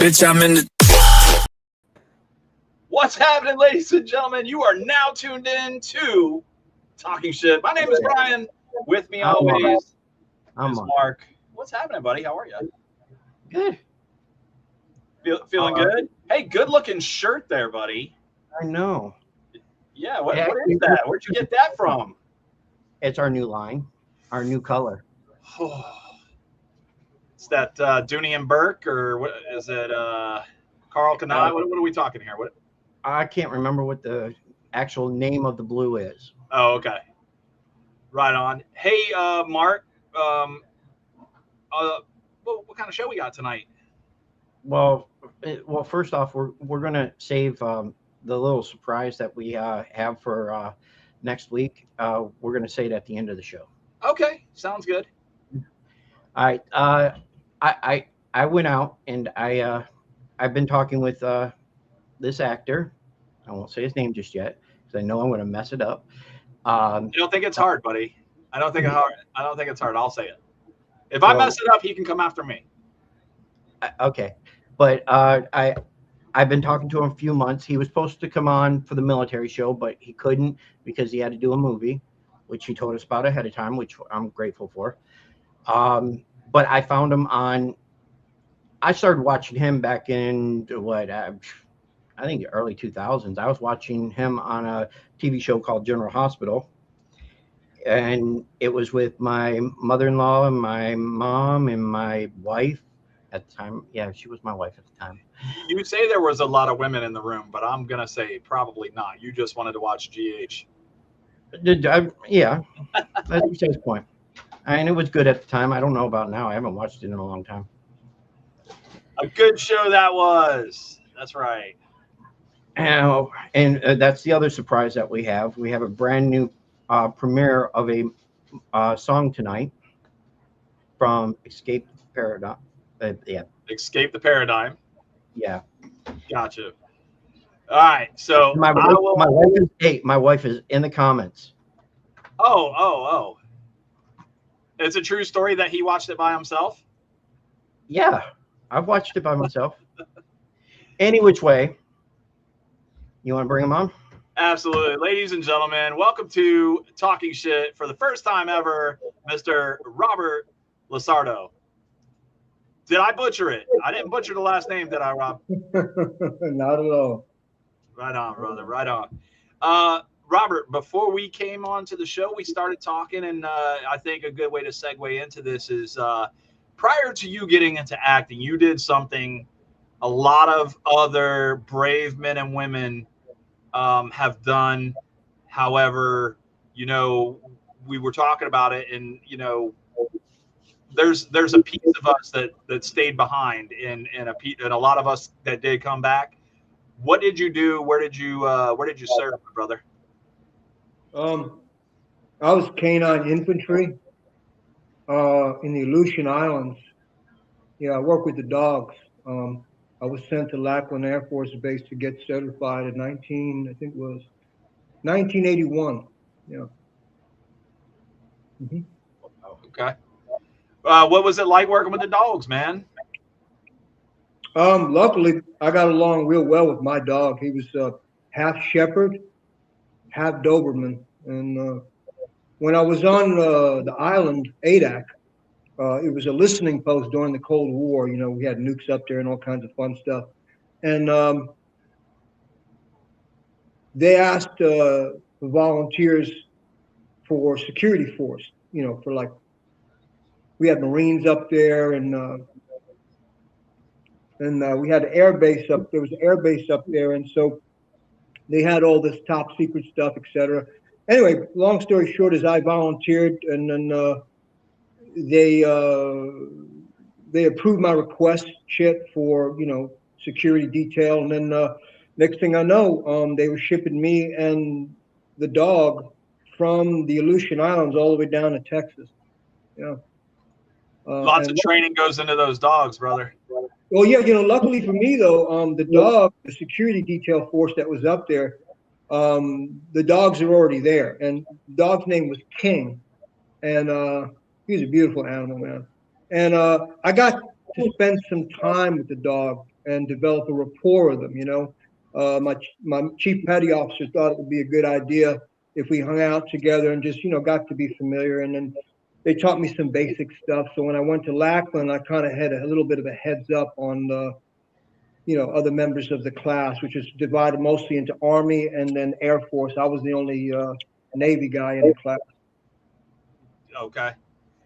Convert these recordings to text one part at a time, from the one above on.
Bitch, I'm in the. What's happening, ladies and gentlemen? You are now tuned in to Talking Shit. My name is Brian. With me always is Mark. What's happening, buddy? How are you? Good. Feeling good? Hey, good looking shirt there, buddy. I know. Yeah, what is that? Where'd you get that from? It's our new line, our new color. Is that Dooney and Burke, or what is it? Carl Kanai? What are we talking here? What? I can't remember what the actual name of the blue is. Oh, okay. Right on. Hey, Mark. What kind of show we got tonight? Well, first off, we're gonna save the little surprise that we have for next week. We're gonna say it at the end of the show. Okay, sounds good. All right. I went out and I've been talking with this actor. I won't say his name just yet because I know I'm going to mess it up. You don't think it's hard, buddy? I don't think it's hard. I'll say it. If I mess it up, he can come after me. Okay, but I've been talking to him a few months. He was supposed to come on for the military show, but he couldn't because he had to do a movie, which he told us about ahead of time, which I'm grateful for. But I found him on. I started watching him back in I think the early 2000s. I was watching him on a TV show called General Hospital, and it was with my mother-in-law and my mom and my wife at the time. Yeah, she was my wife at the time. You say there was a lot of women in the room, but I'm gonna say probably not. You just wanted to watch GH. Yeah, that's his point. And it was good at the time. I don't know about now. I haven't watched it in a long time. A good show that was. That's right. And that's the other surprise that we have. We have a brand new premiere of a song tonight from Escape the Paradigm. Escape the Paradigm. Yeah. Gotcha. All right. So my wife is in the comments. Oh. It's a true story that he watched it by himself? Yeah, I've watched it by myself. Any which way. You want to bring him on? Absolutely. Ladies and gentlemen, welcome to Talking Shit for the first time ever, Mr. Robert LaSardo. Did I butcher it? I didn't butcher the last name, did I, Rob? Not at all. Right on, brother. Right on. Robert, before we came on to the show, we started talking, and I think a good way to segue into this is prior to you getting into acting, you did something a lot of other brave men and women have done. However, we were talking about it, and there's a piece of us that stayed behind, and a lot of us that did come back. What did you do? Where did you serve, my brother? I was canine infantry in the Aleutian Islands. Yeah, I work with the dogs. I was sent to Lackland Air Force Base to get certified in 1981. Yeah. Mm-hmm. Okay. What was it like working with the dogs, man? Luckily, I got along real well with my dog. He was half Shepherd, half Doberman. And when I was on the island, Adak, it was a listening post during the Cold War. We had nukes up there and all kinds of fun stuff. And they asked for volunteers for security force, we had Marines up there, and we had an air base up. There was an air base up there, and so they had all this top secret stuff, etc. Anyway, long story short, is I volunteered, and then they approved my request shit for security detail, and then next thing I know, they were shipping me and the dog from the Aleutian Islands all the way down to Texas. Yeah. Lots of training goes into those dogs, brother. Well, yeah, luckily for me though, the security detail force that was up there, the dogs are already there, and the dog's name was King, and he's a beautiful animal, man. And I got to spend some time with the dog and develop a rapport with them. You know, my chief petty officer thought it would be a good idea if we hung out together and just, you know, got to be familiar. And then they taught me some basic stuff. So when I went to Lackland, I kind of had a little bit of a heads up on you know, other members of the class, which is divided mostly into Army and then Air Force. I was the only Navy guy in the class. Okay.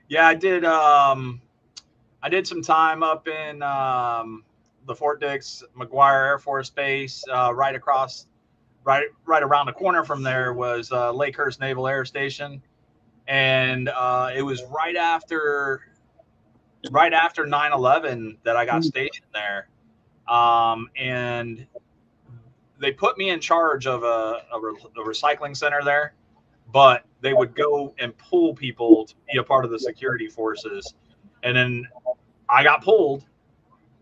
Yeah, I did some time up in the Fort Dix McGuire Air Force Base. Right around the corner from there was Lakehurst Naval Air Station, and it was right after 9/11 that I got stationed there. And they put me in charge of a recycling center there, but they would go and pull people to be a part of the security forces. And then I got pulled.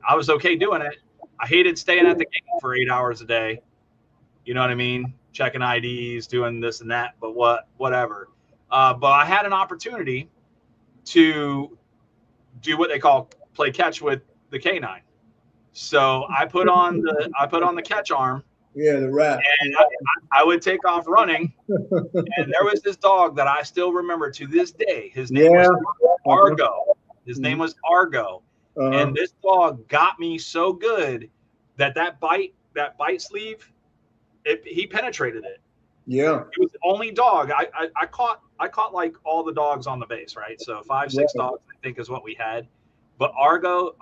I was okay doing it. I hated staying at the gate for 8 hours a day. You know what I mean? Checking IDs, doing this and that, but whatever. But I had an opportunity to do what they call play catch with the K9. So I put on the catch arm. Yeah, the rat. And I would take off running. And there was this dog that I still remember to this day. His name was Argo. His name was Argo. And this dog got me so good that bite sleeve, he penetrated it. Yeah. It was the only dog. I caught like all the dogs on the base, right? So 5-6 dogs, I think, is what we had. But Argo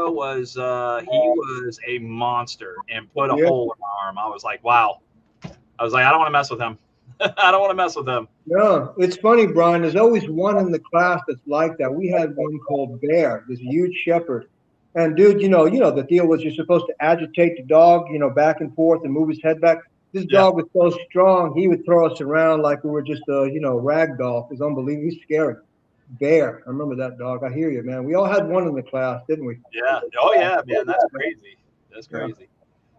was he was a monster and put a hole in my arm. I was like, wow. I was like, I don't want to mess with him. I don't want to mess with him. No, it's funny, Brian. There's always one in the class that's like that. We had one called Bear, this huge shepherd. And dude, you know, the deal was you're supposed to agitate the dog, you know, back and forth and move his head back. This dog was so strong, he would throw us around like we were just a, you know, rag doll. It was unbelievable. He's scary. Bear. I remember that dog. I hear you, man. We all had one in the class, didn't we? Yeah. Oh, yeah, man. That's crazy. That's crazy.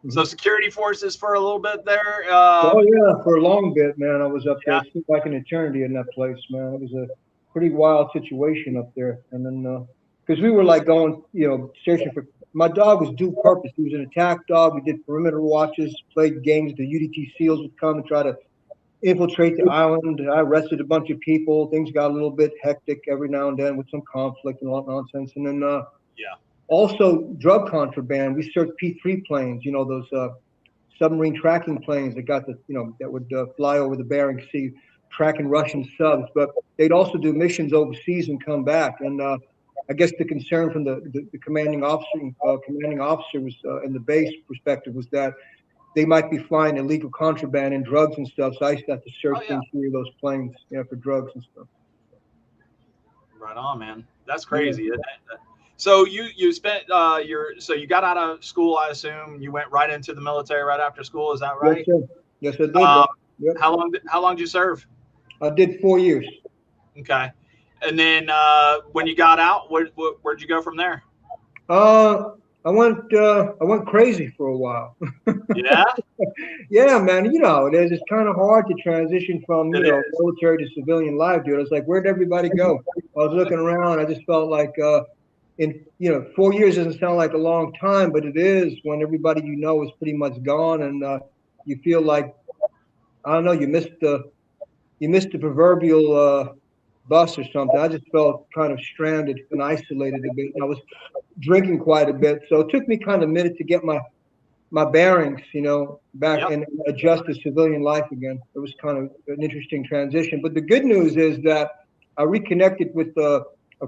Yeah. So security forces for a little bit there. Oh, yeah. For a long bit, man. I was up there. It seemed like an eternity in that place, man. It was a pretty wild situation up there. And then, because we were like going, you know, searching for, my dog was due purpose. He was an attack dog. We did perimeter watches, played games. The UDT SEALs would come and try to infiltrate the island. I arrested a bunch of people. Things got a little bit hectic every now and then with some conflict and all that nonsense. And then also drug contraband. We searched P-3 planes, you know, those submarine tracking planes that got the, you know, that would fly over the Bering Sea, tracking Russian subs. But they'd also do missions overseas and come back. And I guess the concern from the commanding officer was in the base perspective was that they might be flying illegal contraband and drugs and stuff. So I used to have to search through those planes, you know, for drugs and stuff. Right on, man. That's crazy. Yeah. So you spent so you got out of school, I assume. You went right into the military right after school. Is that right? Yes, sir. Yes, I did. How long did you serve? I did 4 years. Okay. And then when you got out, where'd you go from there? I went crazy for a while. Yeah? Yeah, man. You know, it's kind of hard to transition from, you know, military to civilian life, dude. It's like, where'd everybody go? I was looking around. I just felt like, in, you know, 4 years doesn't sound like a long time, but it is when everybody you know is pretty much gone, and you feel like, I don't know, you missed the proverbial bus or something. I just felt kind of stranded and isolated a bit. I was drinking quite a bit, so it took me kind of a minute to get my bearings, you know, back and adjust to civilian life again. It was kind of an interesting transition. But the good news is that I reconnected with a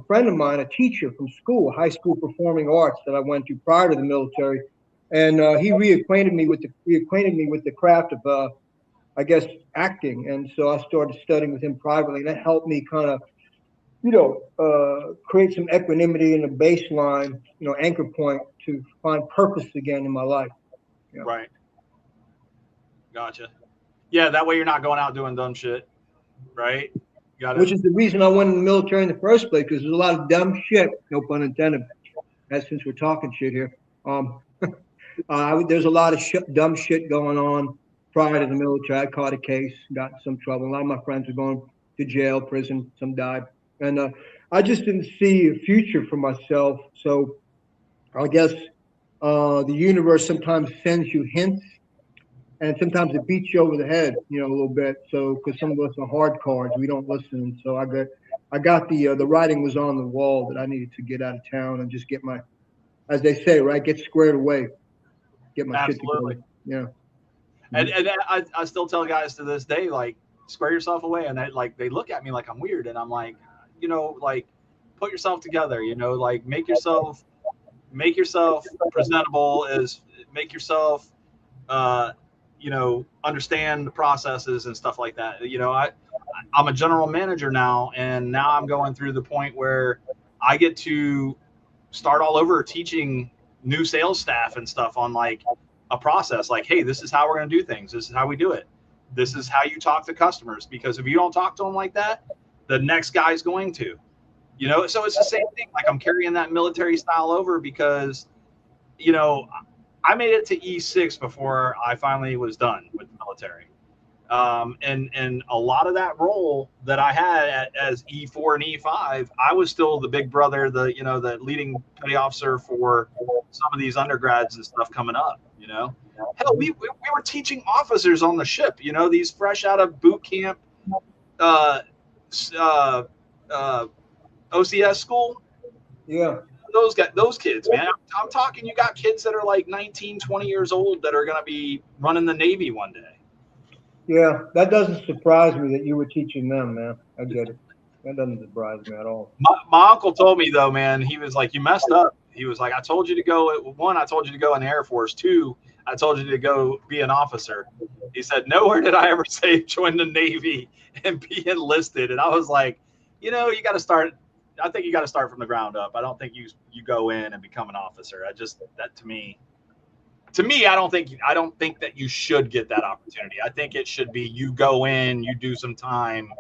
friend of mine, a teacher from school, high school performing arts that I went to prior to the military, and he reacquainted me with the craft of I guess acting. And so I started studying with him privately, and that helped me kind of, you know, create some equanimity and a baseline, you know, anchor point to find purpose again in my life. Yeah. Right. Gotcha. Yeah, that way you're not going out doing dumb shit, right? Which is the reason I went in the military in the first place, because there's a lot of dumb shit, no pun intended, as since we're talking shit here. There's a lot of dumb shit going on prior to the military. I caught a case, got in some trouble. A lot of my friends were going to jail, prison, some died. And I just didn't see a future for myself. So I guess the universe sometimes sends you hints, and sometimes it beats you over the head, you know, a little bit. So, because some of us are hard cards, we don't listen. So I got the writing was on the wall that I needed to get out of town and just get my, as they say, right, get squared away, get my shit together. Yeah. And I still tell guys to this day, like, square yourself away, and they look at me like I'm weird, and I'm like, you know, like, put yourself together, you know, like make yourself presentable, make yourself you know, understand the processes and stuff like that. You know, I'm a general manager now, and now I'm going through the point where I get to start all over teaching new sales staff and stuff on like a process, like, hey, this is how we're going to do things, this is how we do it, this is how you talk to customers, because if you don't talk to them like that, the next guy's going to, you know. So it's the same thing, like I'm carrying that military style over because, you know, I made it to E6 before I finally was done with the military. And a lot of that role that I had as E4 and E5, I was still the big brother, the, you know, the leading petty officer for some of these undergrads and stuff coming up, you know. Hell, we were teaching officers on the ship, you know, these fresh out of boot camp, OCS school. Yeah. Those kids, man. I'm talking, you got kids that are like 19, 20 years old that are going to be running the Navy one day. Yeah, that doesn't surprise me that you were teaching them, man. I get it. That doesn't surprise me at all. My uncle told me, though, man, he was like, you messed up. He was like, I told you to go. One, I told you to go in the Air Force. Two, I told you to go be an officer. He said, nowhere did I ever say join the Navy and be enlisted. And I was like, you know, you got to start. I think you got to start from the ground up. I don't think you go in and become an officer. That to me, I don't think that you should get that opportunity. I think it should be you go in, you do some time,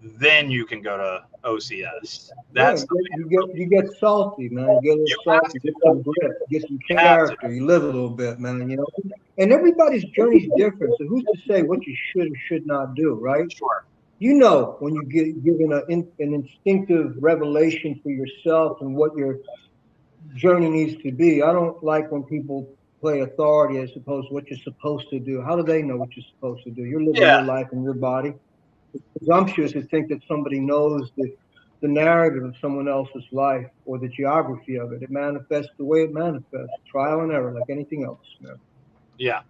then you can go to OCS. That's you get salty, man. You get a little salty, get some grit, get some character. You live a little bit, man. You know, and everybody's journey is different. So who's to say what you should or should not do, right? Sure. You know, when you get given an instinctive revelation for yourself and what your journey needs to be. I don't like when people play authority as opposed to what you're supposed to do. How do they know what you're supposed to do? You're living your life in your body. It's presumptuous to think that somebody knows the narrative of someone else's life or the geography of it. It manifests the way it manifests, trial and error, like anything else. Man. Yeah.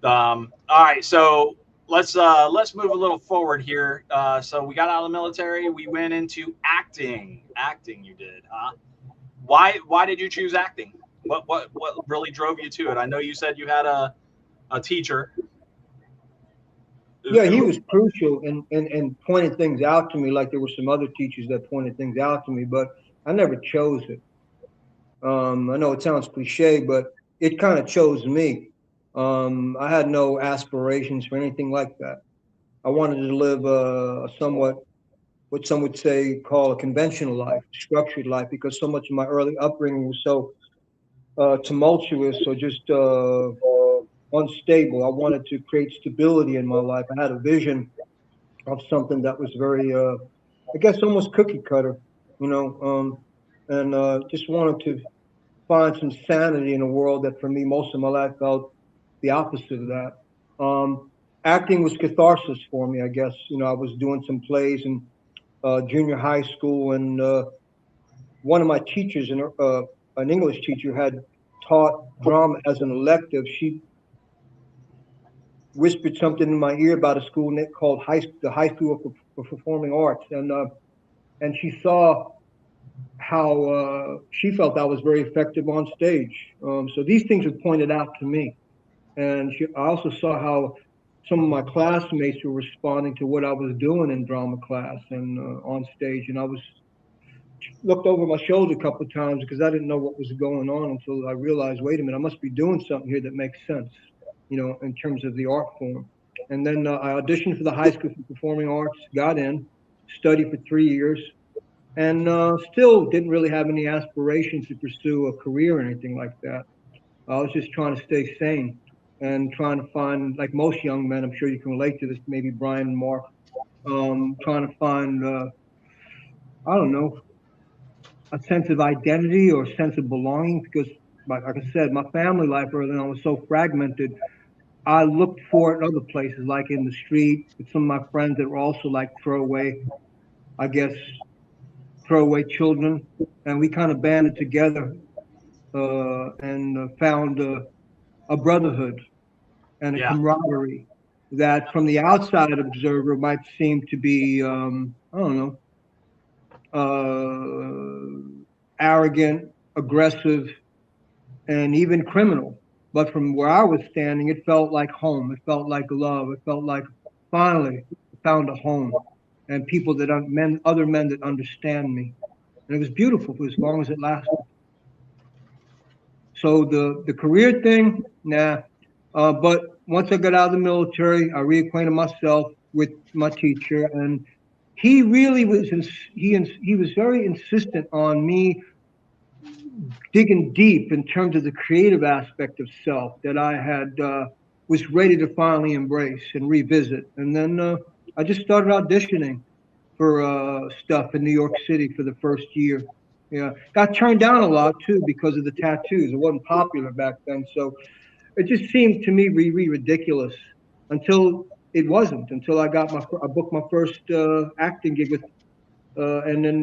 All right. So let's move a little forward here. So we got out of the military. We went into acting. Acting, you did, huh? Why did you choose acting? What really drove you to it? I know you said you had a teacher. Yeah, he was crucial and pointed things out to me, like there were some other teachers that pointed things out to me, but I never chose it. I know it sounds cliche, but it kind of chose me. I had no aspirations for anything like that. I wanted to live a somewhat, what some would say, call a conventional life, structured life, because so much of my early upbringing was so tumultuous or just unstable. I wanted to create stability in my life. I had a vision of something that was very, I guess, almost cookie cutter, you know, and just wanted to find some sanity in a world that for me, most of my life felt the opposite of that. Acting was catharsis for me, I guess. You know, I was doing some plays in junior high school, and one of my teachers, an English teacher, had taught drama as an elective. She whispered something in my ear about a school called the High School for Performing Arts, and she saw how she felt I was very effective on stage. So these things were pointed out to me, and I also saw how some of my classmates were responding to what I was doing in drama class and on stage, and I was looked over my shoulder a couple of times because I didn't know what was going on until I realized, wait a minute, I must be doing something here that makes sense, you know, in terms of the art form. And then I auditioned for the High School for Performing Arts, got in, studied for 3 years, and still didn't really have any aspirations to pursue a career or anything like that. I was just trying to stay sane and trying to find, like most young men, I'm sure you can relate to this, maybe Brian and Mark, trying to find, I don't know, a sense of identity or a sense of belonging, because like I said, my family life early on was so fragmented. I looked for it in other places, like in the street with some of my friends that were also like I guess, throwaway children, and we kind of banded together and found a brotherhood and a Yeah. camaraderie that, from the outside observer, might seem to be, I don't know, arrogant, aggressive, and even criminal. But from where I was standing, it felt like home. It felt like love. It felt like finally found a home and people that other men that understand me. And it was beautiful for as long as it lasted. So the career thing, nah. But once I got out of the military, I reacquainted myself with my teacher, and he really was he was very insistent on me digging deep in terms of the creative aspect of self that I had was ready to finally embrace and revisit. And then I just started auditioning for stuff in New York City for the first year. Yeah, got turned down a lot too because of the tattoos. It wasn't popular back then, so it just seemed to me really ridiculous until it wasn't. Until I booked my first acting gig with and then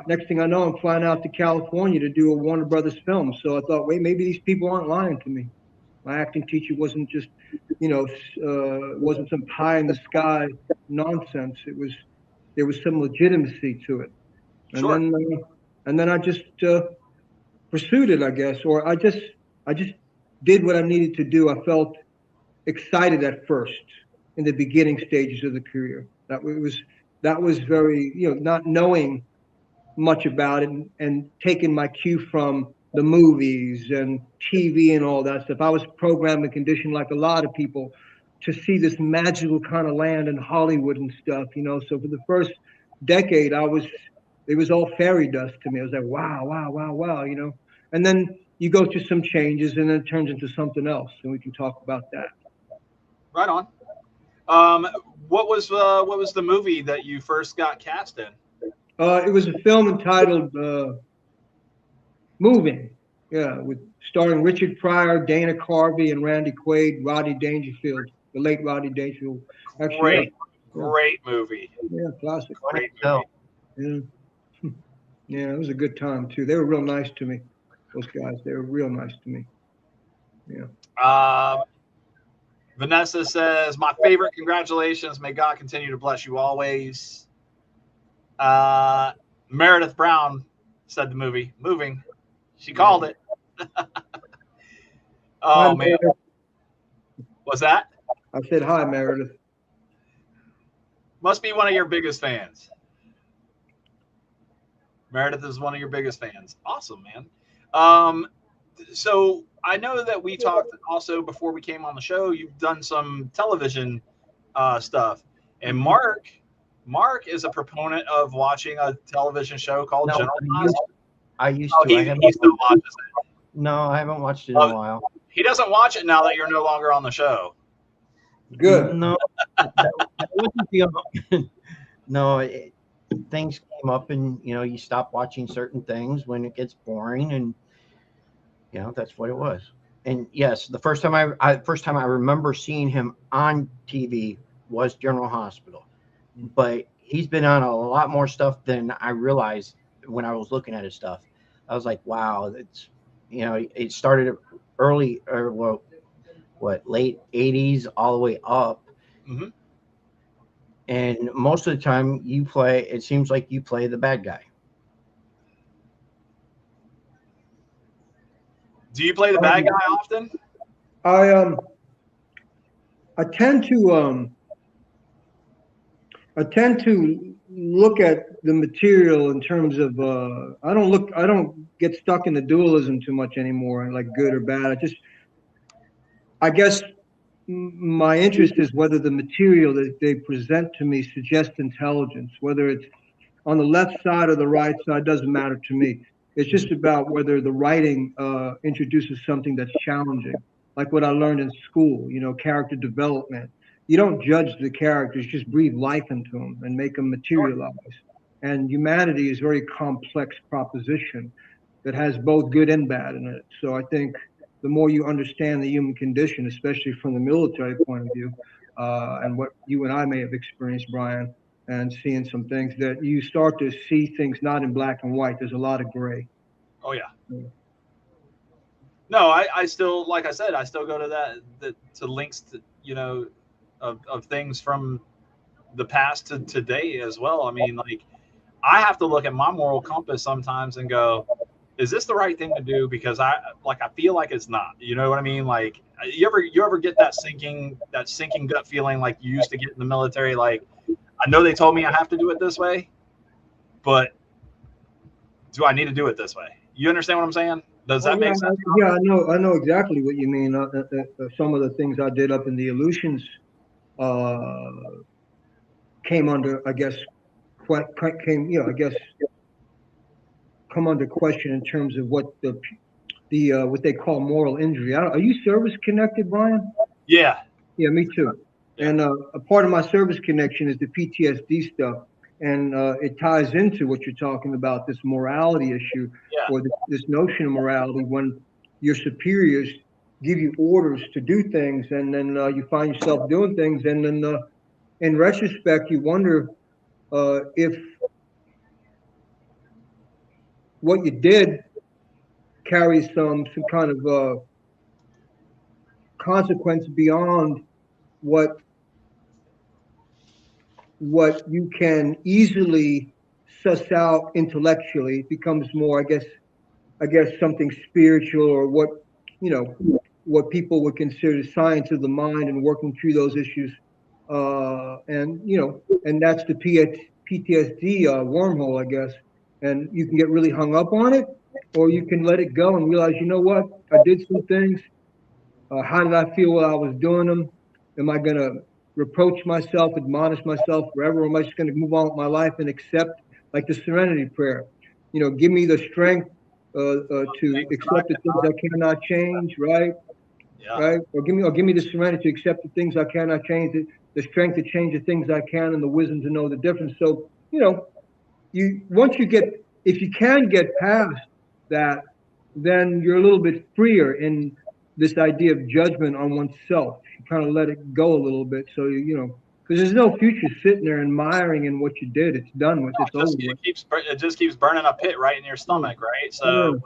next thing I know, I'm flying out to California to do a Warner Brothers film. So I thought, wait, maybe these people aren't lying to me. My acting teacher wasn't just, wasn't some pie in the sky nonsense. There was some legitimacy to it. And Sure. then I just pursued it, I guess, or I just did what I needed to do. I felt excited at first in the beginning stages of the career. That was very, not knowing much about it and taking my cue from the movies and TV and all that stuff. I was programmed and conditioned like a lot of people to see this magical kind of land in Hollywood and stuff, So for the first decade, it was all fairy dust to me. I was like, wow, wow, wow, wow. And then you go through some changes and then it turns into something else. And we can talk about that. Right on. What was the movie that you first got cast in? It was a film entitled Moving. Yeah, with starring Richard Pryor, Dana Carvey, and Randy Quaid, Rodney Dangerfield, the late Rodney Dangerfield. Actually, Great movie. Yeah, classic. Great movie. Yeah. Yeah, it was a good time too. They were real nice to me. Those guys, they were real nice to me. Yeah. Vanessa says, my favorite, congratulations. May God continue to bless you always. Meredith Brown said the movie, Moving. She called it. Oh, man. What's that? I said hi, Meredith. Must be one of your biggest fans. Meredith is one of your biggest fans. Awesome, man. So I know that we talked also before we came on the show. You've done some television stuff, and Mark is a proponent of watching a television show called General Hospital. I used to. He still watches it. No, I haven't watched it in a while. He doesn't watch it now that you're no longer on the show. Good. No, that wasn't the. No, things came up, and you stop watching certain things when it gets boring, and that's what it was. And yes, the first time I remember seeing him on TV was General Hospital, but he's been on a lot more stuff than I realized when I was looking at his stuff. I was like, wow, it's it started early or late 80s all the way up. Mm-hmm. And most of the time it seems like you play the bad guy. Do you play the bad guy often? I tend to look at the material in terms of I don't get stuck in the dualism too much anymore, like good or bad. I guess my interest is whether the material that they present to me suggests intelligence, whether it's on the left side or the right side, doesn't matter to me. It's just about whether the writing introduces something that's challenging, like what I learned in school, character development. You don't judge the characters, just breathe life into them and make them materialize. And humanity is a very complex proposition. that has both good and bad in it. So I think the more you understand the human condition, especially from the military point of view, and what you and I may have experienced, Brian, and seeing some things, that you start to see things not in black and white. There's a lot of gray. Oh yeah. No, I still, like I said, I still go to to links to, you know, of things from the past to today as well. I mean, like, I have to look at my moral compass sometimes and go, is this the right thing to do? Because I feel like it's not. You know what I mean? Like, you ever get that sinking gut feeling like you used to get in the military? Like, I know they told me I have to do it this way, but do I need to do it this way? You understand what I'm saying? Does that make sense? Yeah, I know exactly what you mean. Some of the things I did up in the Aleutians came under, I guess, come under question in terms of what what they call moral injury. Are you service connected, Brian? Yeah. Yeah, me too. Yeah. And a part of my service connection is the PTSD stuff. And it ties into what you're talking about, this morality issue, or this notion of morality, when your superiors give you orders to do things, and then you find yourself doing things, and then in retrospect, you wonder if what you did carries some kind of consequence beyond what you can easily suss out intellectually. It becomes more, I guess something spiritual, or what people would consider science of the mind, and working through those issues. And that's the PTSD wormhole, I guess. And you can get really hung up on it, or you can let it go and realize, you know what, I did some things. How did I feel while I was doing them? Am I going to reproach myself, admonish myself forever, or am I just going to move on with my life and accept, like the Serenity Prayer? You know, give me the strength to accept the things I cannot change, right? Yeah. Right? Or give me the serenity to accept the things I cannot change, the strength to change the things I can, and the wisdom to know the difference. So, if you can get past that, then you're a little bit freer in this idea of judgment on oneself. You kind of let it go a little bit. So, because there's no future sitting there admiring in what you did. It's done with. It's over with. It just keeps burning a pit right in your stomach, right? So,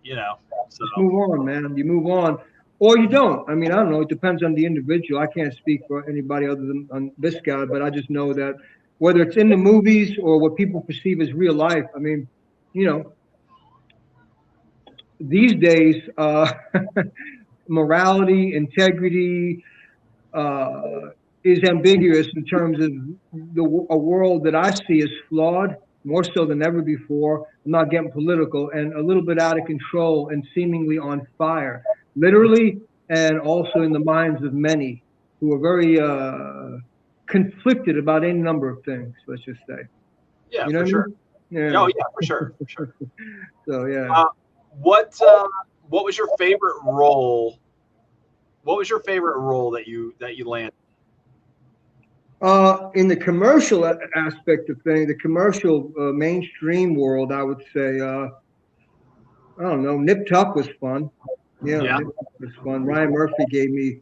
Just move on, man. You move on, or you don't. I mean, I don't know. It depends on the individual. I can't speak for anybody other than on this guy, but I just know that whether it's in the movies or what people perceive as real life, I mean, these days, morality, integrity is ambiguous in terms of a world that I see as flawed, more so than ever before. I'm not getting political, and a little bit out of control and seemingly on fire, literally, and also in the minds of many who are very conflicted about any number of things, let's just say. Yeah, for sure. Yeah. Oh, yeah, for sure. So, yeah. What was your favorite role? What was your favorite role that you landed? In the commercial aspect of things, the commercial mainstream world, I would say, I don't know, Nip Tuck was fun. Yeah. Nip Tuck was fun. Ryan Murphy gave me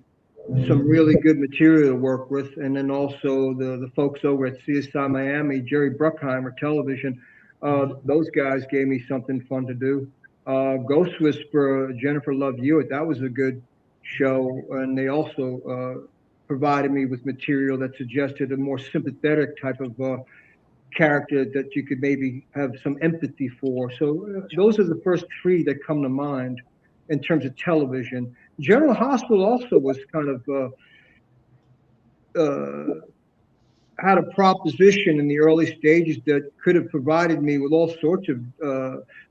some really good material to work with, and then also the folks over at CSI Miami, Jerry Bruckheimer Television, those guys gave me something fun to do. Ghost Whisperer, Jennifer Love Hewitt, that was a good show, and they also provided me with material that suggested a more sympathetic type of character that you could maybe have some empathy for. So those are the first three that come to mind in terms of television. General Hospital also was kind of had a proposition in the early stages that could have provided me with all sorts of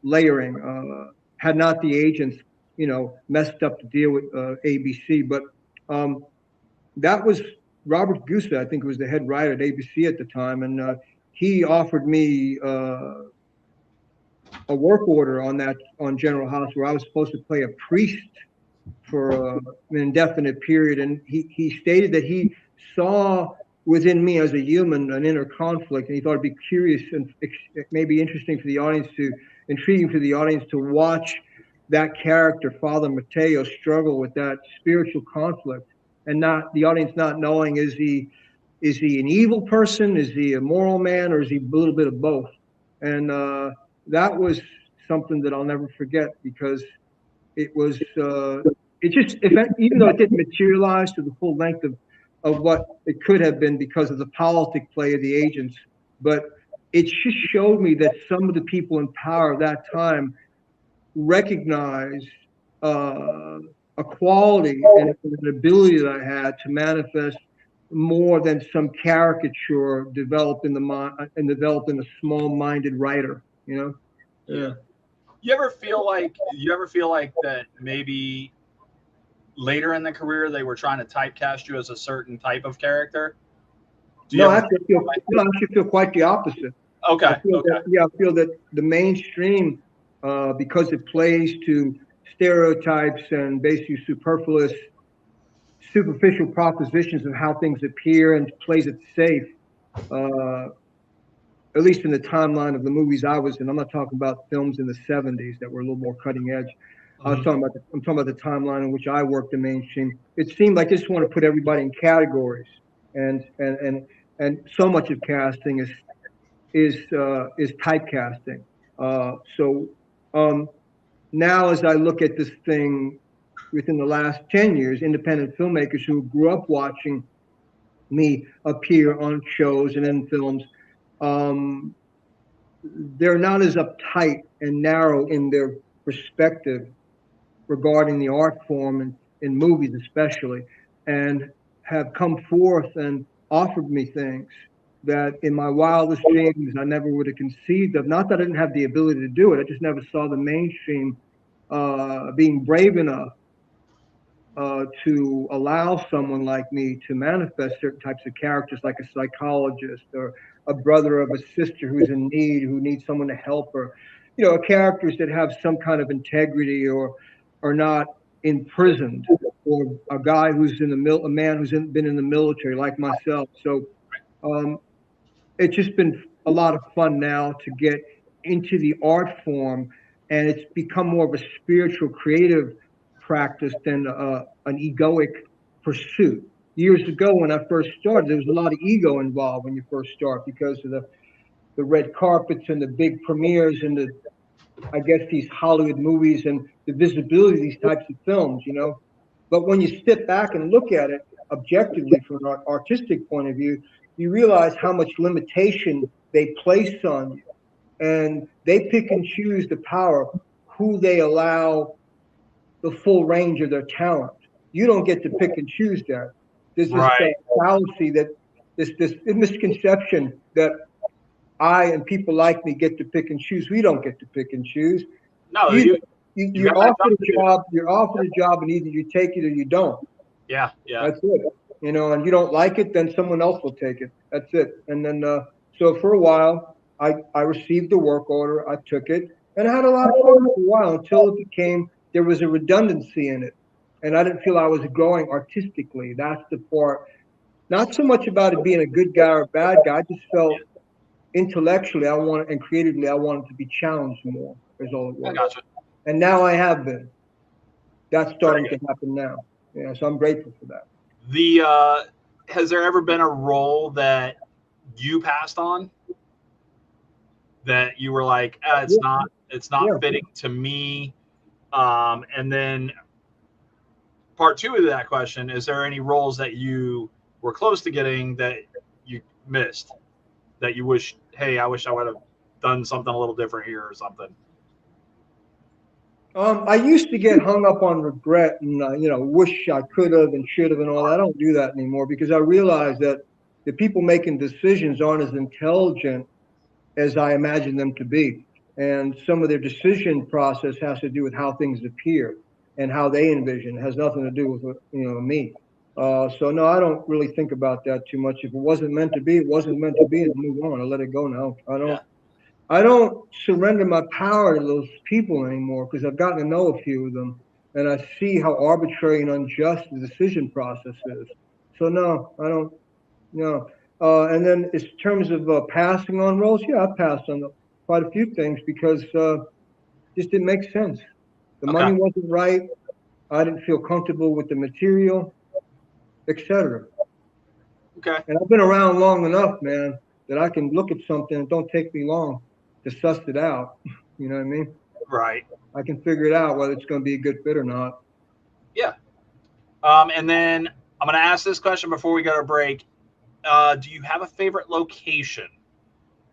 layering, had not the agents, messed up the deal with ABC. But that was Robert Gusa, I think, was the head writer at ABC at the time, and he offered me a work order on General House, where I was supposed to play a priest for an indefinite period, and he stated that he saw within me as a human an inner conflict, and he thought it'd be curious and maybe interesting for the audience to intriguing to the audience to watch that character, Father Mateo, struggle with that spiritual conflict, and not the audience not knowing, is he an evil person, is he a moral man, or is he a little bit of both? And that was something that I'll never forget, because it was it just, even though it didn't materialize to the full length of what it could have been because of the politic play of the agents, but it just showed me that some of the people in power at that time recognized a quality and an ability that I had to manifest more than some caricature developed in the mind and developed in a small-minded writer, you know? Yeah. You ever feel like that maybe later in the career they were trying to typecast you as a certain type of character? No, I actually feel quite the opposite. Okay. I feel that the mainstream, because it plays to stereotypes and basically superficial propositions of how things appear, and plays it safe, at least in the timeline of the movies I was in. I'm not talking about films in the 70s that were a little more cutting edge. I'm talking about the timeline in which I worked in mainstream. It seemed like they just want to put everybody in categories, and so much of casting is typecasting. Now, as I look at this thing within the last 10 years, independent filmmakers who grew up watching me appear on shows and in films, they're not as uptight and narrow in their perspective regarding the art form and in movies especially, and have come forth and offered me things that in my wildest dreams I never would have conceived of. Not that I didn't have the ability to do it, I just never saw the mainstream being brave enough to allow someone like me to manifest certain types of characters, like a psychologist or a brother of a sister who's in need, who needs someone to help her. You know, characters that have some kind of integrity or are not imprisoned, or a guy who's in a man who's been in the military like myself. So it's just been a lot of fun now to get into the art form, and it's become more of a spiritual, creative practice than an egoic pursuit. Years ago, when I first started, there was a lot of ego involved when you first start, because of the red carpets and the big premieres and these Hollywood movies and the visibility of these types of films, you know. But when you step back and look at it objectively from an artistic point of view, you realize how much limitation they place on you, and they pick and choose the power, who they allow the full range of their talent. You don't get to pick and choose that. There's this fallacy, that this misconception that I and people like me get to pick and choose. We don't get to pick and choose. No, you're offered a job. You're offered a job, and either you take it or you don't. Yeah. That's it. You know, and you don't like it, then someone else will take it. That's it. And then, so for a while, I received the work order. I took it, and I had a lot of fun for a while, until there was a redundancy in it, and I didn't feel I was growing artistically. That's the part. Not so much about it being a good guy or a bad guy. I just felt intellectually and creatively I wanted to be challenged more, is all it was. I gotcha. And now I have been. That's starting to happen now. Yeah, so I'm grateful for that. Has there ever been a role that you passed on that you were like, it's not fitting to me? And then part two of that question, is there any roles that you were close to getting that you missed, that you wish, hey, I wish I would have done something a little different here or something? I used to get hung up on regret and wish I could have and should have and all that. I don't do that anymore, because I realize that the people making decisions aren't as intelligent as I imagine them to be, and some of their decision process has to do with how things appear and how they envision. It has nothing to do with me. So no, I don't really think about that too much. If it wasn't meant to be, it wasn't meant to be, and move on. I let it go now. I don't surrender my power to those people anymore, because I've gotten to know a few of them, and I see how arbitrary and unjust the decision process is. So no, I don't. No. And then in terms of passing on roles, yeah, I passed on quite a few things, because Just didn't make sense. The money wasn't right. I didn't feel comfortable with the material, etc. Okay. And I've been around long enough, man, that I can look at something. It don't take me long to suss it out. You know what I mean? Right. I can figure it out whether it's going to be a good fit or not. Yeah. And then I'm going to ask this question before we go to break. Do you have a favorite location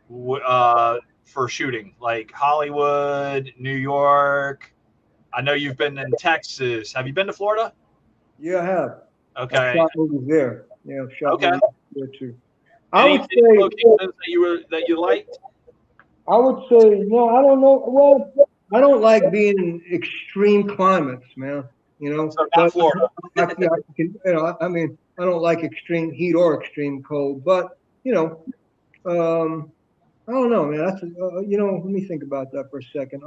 for shooting? Like Hollywood, New York? I know you've been in Texas. Have you been to Florida? Yeah, I have. Okay. I shot movies there. Yeah, I've shot movies there too. Any locations that you liked? I would say no. I don't know. Well, I don't like being in extreme climates, man. You know, so not Florida. I mean, I don't like extreme heat or extreme cold, but you know, I don't know, man. That's you know. Let me think about that for a second.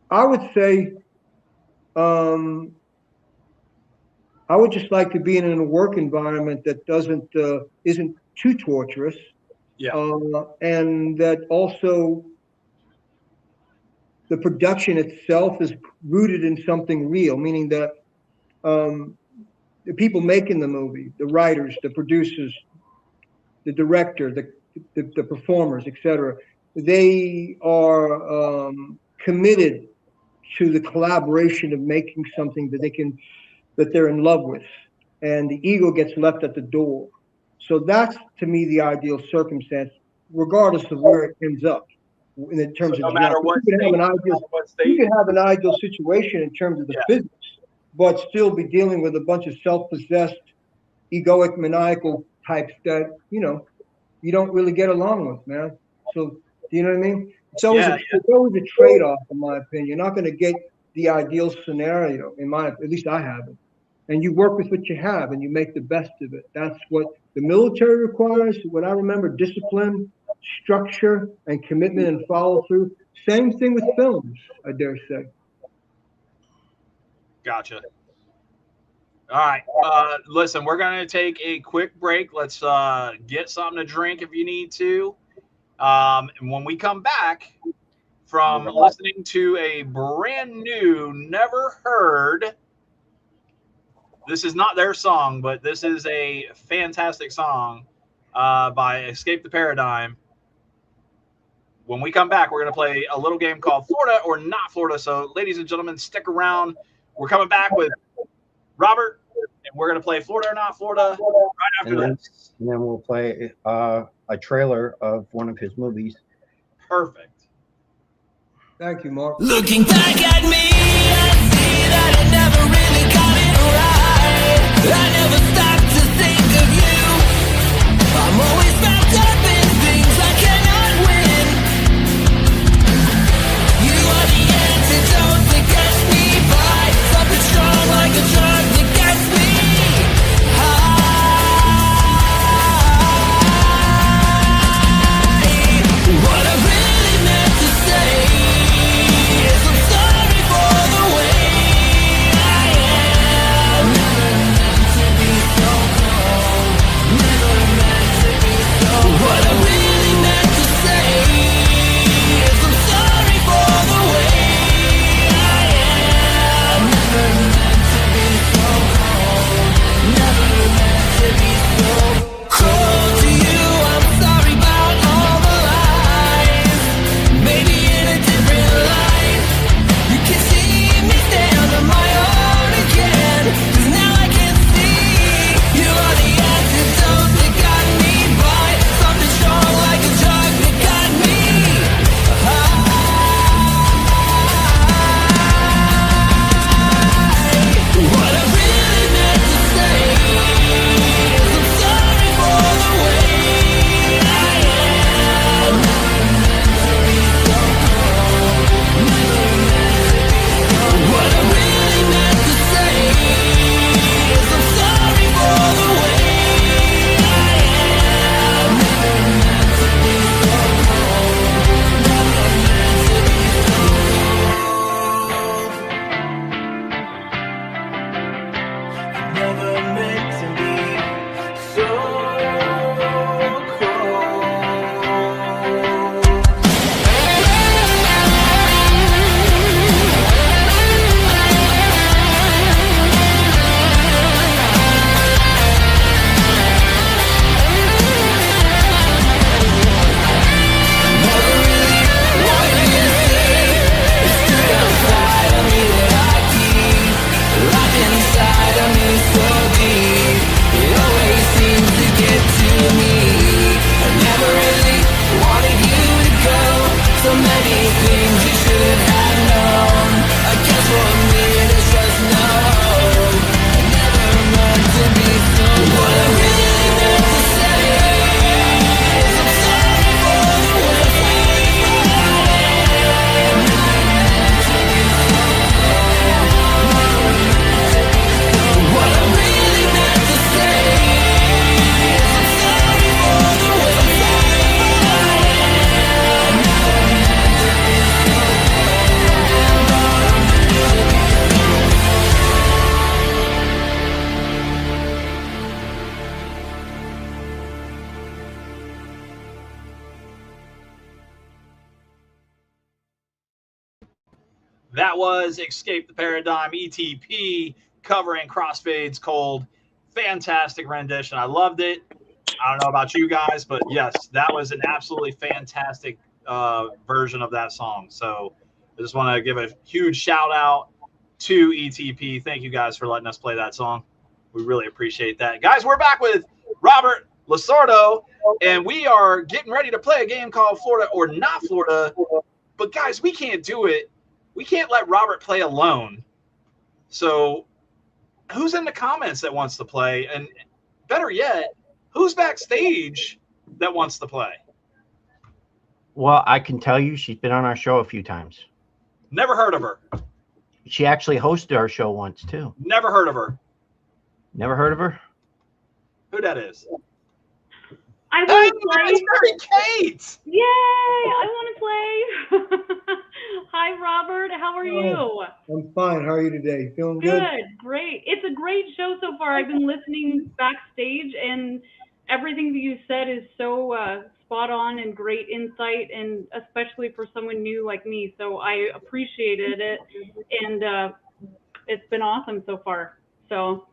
I would say, I would just like to be in a work environment that isn't too torturous, and that also the production itself is rooted in something real, meaning that the people making the movie, the writers, the producers, the director, the performers, etc., they are committed to the collaboration of making something that they're in love with, and the ego gets left at the door. So that's, to me, the ideal circumstance, regardless of where it ends up. In terms so of no matter what, you can have an ideal situation in terms of the physics, but still be dealing with a bunch of self-possessed, egoic, maniacal types that you don't really get along with, man. So do you know what I mean? It's always a trade-off, in my opinion. You're not going to get the ideal scenario, at least I haven't. And you work with what you have, and you make the best of it. That's what the military requires. What I remember: discipline, structure, and commitment and follow through. Same thing with films, I dare say. Gotcha. All right. Listen, we're going to take a quick break. Let's get something to drink if you need to. And when we come back from listening to a brand new, never heard, this is not their song, but this is a fantastic song by Escape the Paradigm. When we come back, we're going to play a little game called Florida or Not Florida. So, ladies and gentlemen, stick around. We're coming back with Robert, and we're going to play Florida or Not Florida right after this. And then we'll play a trailer of one of his movies. Perfect. Thank you, Mark. Looking back at me, I see that I never really got it right. I never stopped to think of you. I'm always wrapped up in things I cannot win. You are the antidote that gets me by. Something strong like a drug that gets me high. What I really meant to say is I'm sorry for the way I am. Never meant to be so cold. many things you should have known. I guess for me there's just no hope. I never meant to be so. What I really meant to say is I'm sorry for the way I What I really meant to say is I'm sorry for the way That was Escape the Paradigm, ETP, covering Crossfades Cold. Fantastic rendition. I loved it. I don't know about you guys, but yes, that was an absolutely fantastic version of that song. So I just want to give a huge shout out to ETP. Thank you guys for letting us play that song. We really appreciate that. Guys, we're back with Robert LaSardo, and we are getting ready to play a game called Florida or Not Florida. But guys, we can't do it. We can't let Robert play alone. So who's in the comments that wants to play? And better yet, who's backstage that wants to play? Well, I can tell you she's been on our show a few times. Never heard of her. She actually hosted our show once, too. Never heard of her. Never heard of her? Who that is? I Hey, want to play. it's Mary Kate. Yay! I want to play. Hi, Robert. How are you? I'm fine. How are you today? Feeling Good. good? Great. It's a great show so far. I've been listening backstage, and everything that you said is so spot on and great insight, and especially for someone new like me. So I appreciated it, and it's been awesome so far. So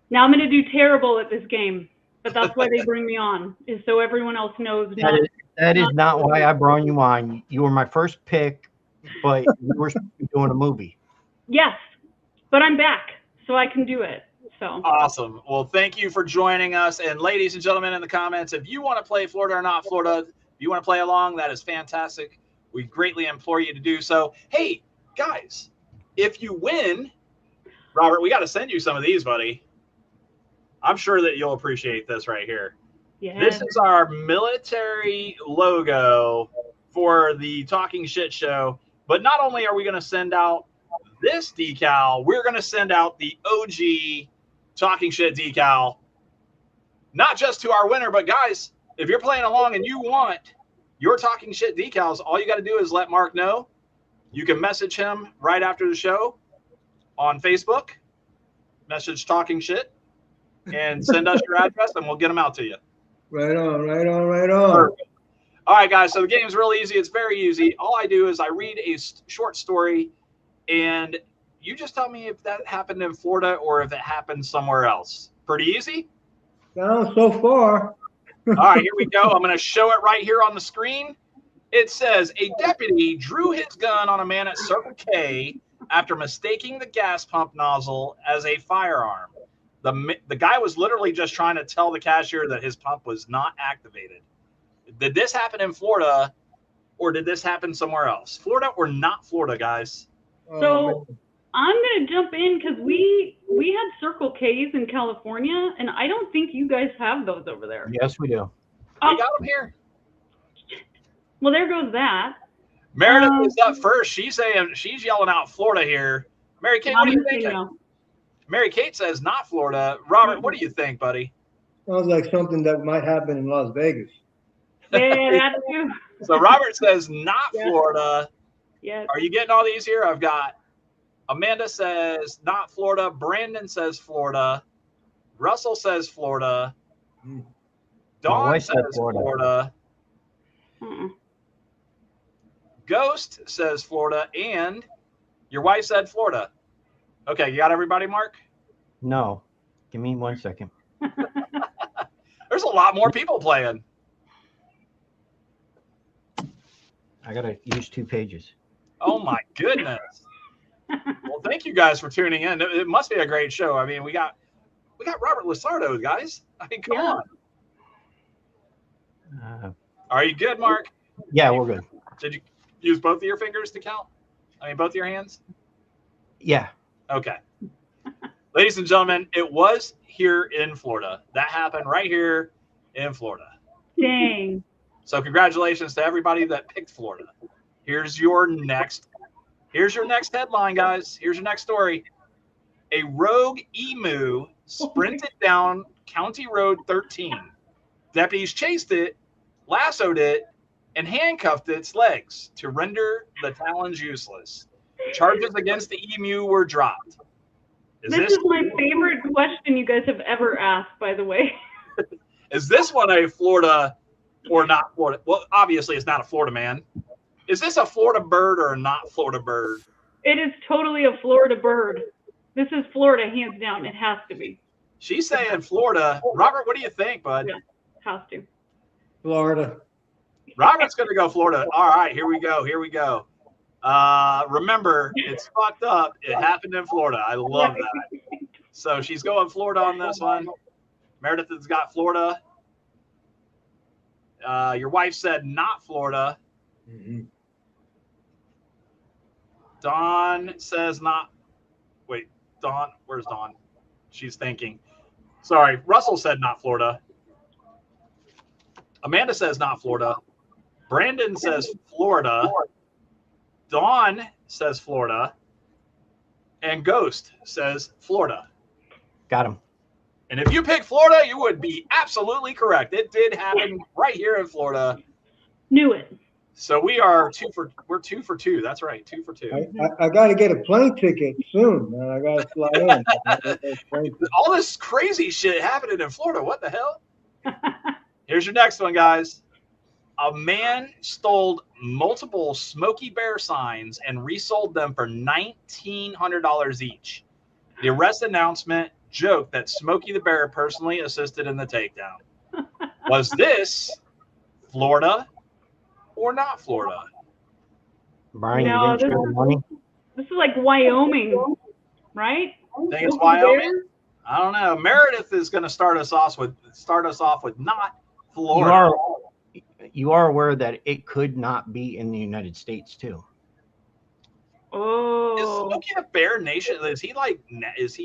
now I'm going to do terrible at this game. But that's why they bring me on, is so everyone else knows. That is not why I brought you on. You were my first pick, but you were doing a movie. Yes, but I'm back, so I can do it. So Awesome. Well, thank you for joining us. And ladies and gentlemen in the comments, if you want to play Florida or Not Florida, if you want to play along, that is fantastic. We greatly implore you to do so. Hey, guys, if you win, Robert, we got to send you some of these, buddy. I'm sure that you'll appreciate this right here. yeah. This is our military logo for the Talking Shit Show. But not only are we going to send out this decal, we're going to send out the OG Talking Shit decal, not just to our winner, but guys, if you're playing along and you want your Talking Shit decals, all you got to do is let Mark know. You can message him right after the show on Facebook, message Talking Shit, and send us your address, and we'll get them out to you. Right on, right on, right on. Perfect. All right, guys, so the game's real easy. It's very easy. All I do is I read a short story, and you just tell me if that happened in Florida or if it happened somewhere else. Pretty easy? Now, so far. All right, here we go. I'm going to show it right here on the screen. It says, a deputy drew his gun on a man at Circle K after mistaking the gas pump nozzle as a firearm. The guy was literally just trying to tell the cashier that his pump was not activated. Did this happen in Florida, or did this happen somewhere else? Florida or not Florida, guys? So I'm going to jump in because we had Circle K's in California, and I don't think you guys have those over there. Yes, we do. We got them here. Well, there goes that. Meredith is up first. She's yelling out Florida here. Mary Kate, what do you think? Mary Kate says not Florida. Robert, what do you think, buddy? Sounds like something that might happen in Las Vegas. Yeah, that too. So Robert says not Florida. Yes. Are you getting all these here? I've got Amanda says not Florida. Brandon says Florida. Russell says Florida. Dawn says Florida. Ghost says Florida. And your wife said Florida. Okay, you got everybody, Mark? No. Give me 1 second. There's a lot more people playing. I got to use 2 pages. Oh, my goodness. Well, thank you guys for tuning in. It must be a great show. I mean, we got Robert LaSardo, guys. I mean, come on. Are you good, Mark? Yeah, we're good. use both of your fingers to count? I mean, both of your hands? Yeah. Okay. Ladies and gentlemen, it was here in Florida. That happened right here in Florida. Dang. So congratulations to everybody that picked Florida. Here's your next headline, guys. Here's your next story. A rogue emu sprinted down County Road 13. Deputies chased it, lassoed it, and handcuffed its legs to render the talons useless. Charges against the emu were dropped. This is my favorite question you guys have ever asked, by the way. Is this one a Florida or not Florida? Well, obviously it's not a Florida man. Is this a Florida bird or a not Florida bird? It is totally a Florida bird. This is Florida, hands down. It has to be. She's saying Florida. Robert, what do you think, bud? Yeah, has to. Florida. Robert's going to go Florida. All right, here we go. Remember, it's fucked up. It happened in Florida. I love that. So she's going Florida on this one. Meredith has got Florida. Your wife said not Florida. Mm-hmm. Dawn says not. Wait, Dawn, where's Dawn? She's thinking. Sorry, Russell said not Florida. Amanda says not Florida. Brandon says Florida. Dawn says Florida. And Ghost says Florida. Got him. And if you pick Florida, you would be absolutely correct. It did happen right here in Florida. Knew it. So we're 2 for 2. That's right, 2 for 2. I got to get a plane ticket soon, man. I got to fly in. All this crazy shit happening in Florida. What the hell? Here's your next one, guys. A man stole multiple Smokey Bear signs and resold them for $1,900 each. The arrest announcement joked that Smokey the Bear personally assisted in the takedown. Was this Florida or not Florida? Brian, No, you didn't spend the money? This is like Wyoming, right? Think it's Wyoming? I don't know. Meredith is going to start us off with not Florida. You are aware that it could not be in the United States too. Oh. Is Smokey the Bear Nation? Is he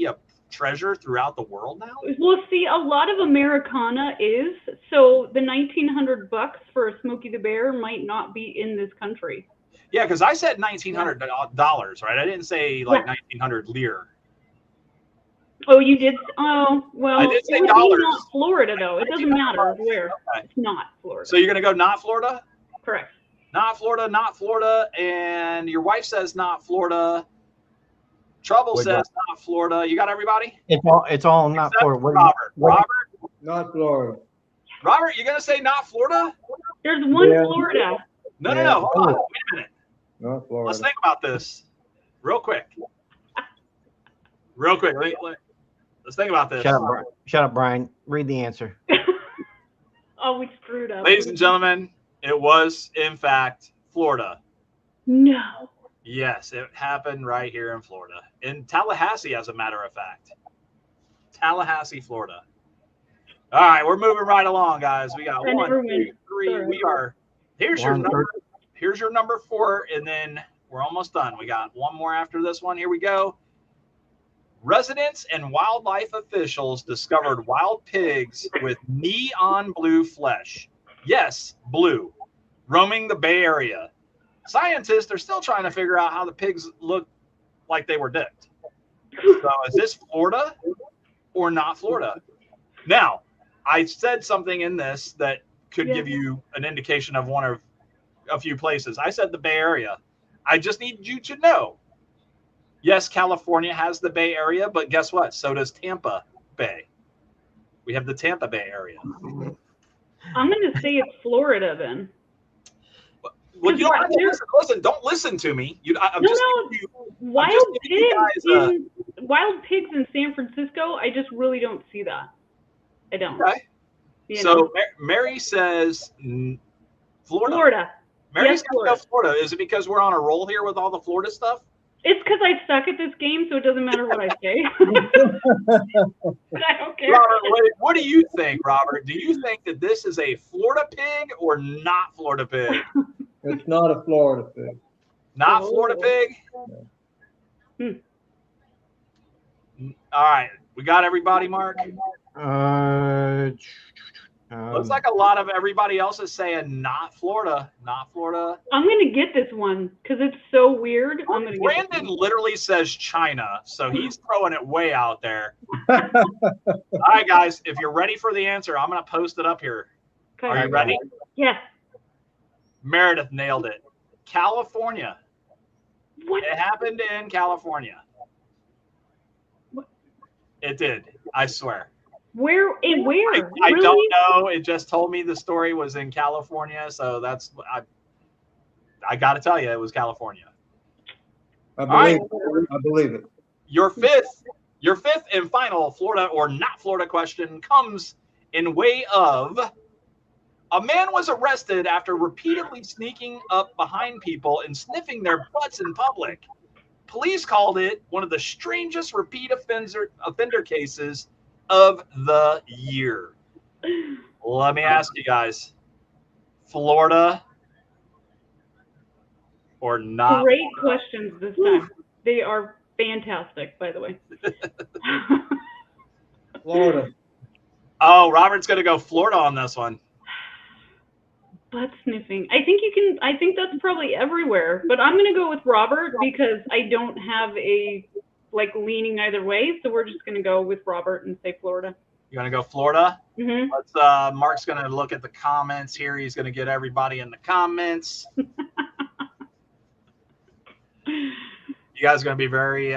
a treasure throughout the world now? Well, see, a lot of Americana is, so the $1,900 for a Smokey the Bear might not be in this country. Yeah, because I said $1,900, right? I didn't say like 1,900 lire. Oh, you did? Oh, well, I did say it would dollars. be not Florida, though. It doesn't matter where. Okay. It's not Florida. So you're going to go not Florida? Correct. Not Florida, and your wife says not Florida. Trouble says not Florida. You got everybody? It's all not Except Florida. Robert. Not Florida. Robert, you going to say not Florida? There's one Yeah. Florida. No. Hold on. Wait a minute. Not Florida. Let's think about this real quick. Let's think about this. Shut up, Brian. Read the answer. Oh, we screwed up. Ladies and gentlemen, it was, in fact, Florida. No. Yes, it happened right here in Florida. In Tallahassee, as a matter of fact. Tallahassee, Florida. All right, we're moving right along, guys. We got I 1, never 2, win. 3. Sorry. We are. Here's your number 4, and then we're almost done. We got one more after this one. Here we go. Residents and wildlife officials discovered wild pigs with neon blue flesh. Yes, blue. Roaming the Bay Area. Scientists are still trying to figure out how the pigs look like they were dipped. So is this Florida or not Florida? Now, I said something in this that could give you an indication of one of a few places. I said the Bay Area. I just need you to know. Yes, California has the Bay Area, but guess what? So does Tampa Bay. We have the Tampa Bay area. I'm going to say it's Florida then. Well, you don't have to listen. Don't listen to me. Wild pigs in San Francisco, I just really don't see that. I don't. Okay. So Mary says Florida. Mary's going to go Florida. Is it because we're on a roll here with all the Florida stuff? It's because I suck at this game, so it doesn't matter what I say. I don't care. Robert, what do you think, Robert? Do you think that this is a Florida pig or not Florida pig? It's not a Florida pig. Not Oh. Florida pig. Hmm. All right, we got everybody, Mark. Looks like a lot of everybody else is saying not Florida, not Florida. I'm gonna get this one because it's so weird. I'm gonna get Brandon literally says China, so he's throwing it way out there. All right, guys, if you're ready for the answer, I'm going to post it up here. Okay. Are you ready? Yes. Meredith nailed it. California. What? It happened in California. What? It did. I swear. Where? Where? I Really? don't know. It just told me the story was in California, so that's I got to tell you, it was California. I believe it. I believe it. Your fifth and final Florida or not Florida question comes in way of a man was arrested after repeatedly sneaking up behind people and sniffing their butts in public. Police called it one of the strangest repeat offender cases of the year. Let me ask you guys, Florida or not? Great questions this time. They are fantastic, by the way. Florida. Oh, Robert's going to go Florida on this one. Butt sniffing. I think that's probably everywhere, but I'm gonna go with Robert because I don't have a leaning either way, so we're just gonna go with Robert and say Florida. You're going to go Florida? Mm-hmm. Let's. Mark's going to look at the comments here. He's going to get everybody in the comments. You guys are going to be very.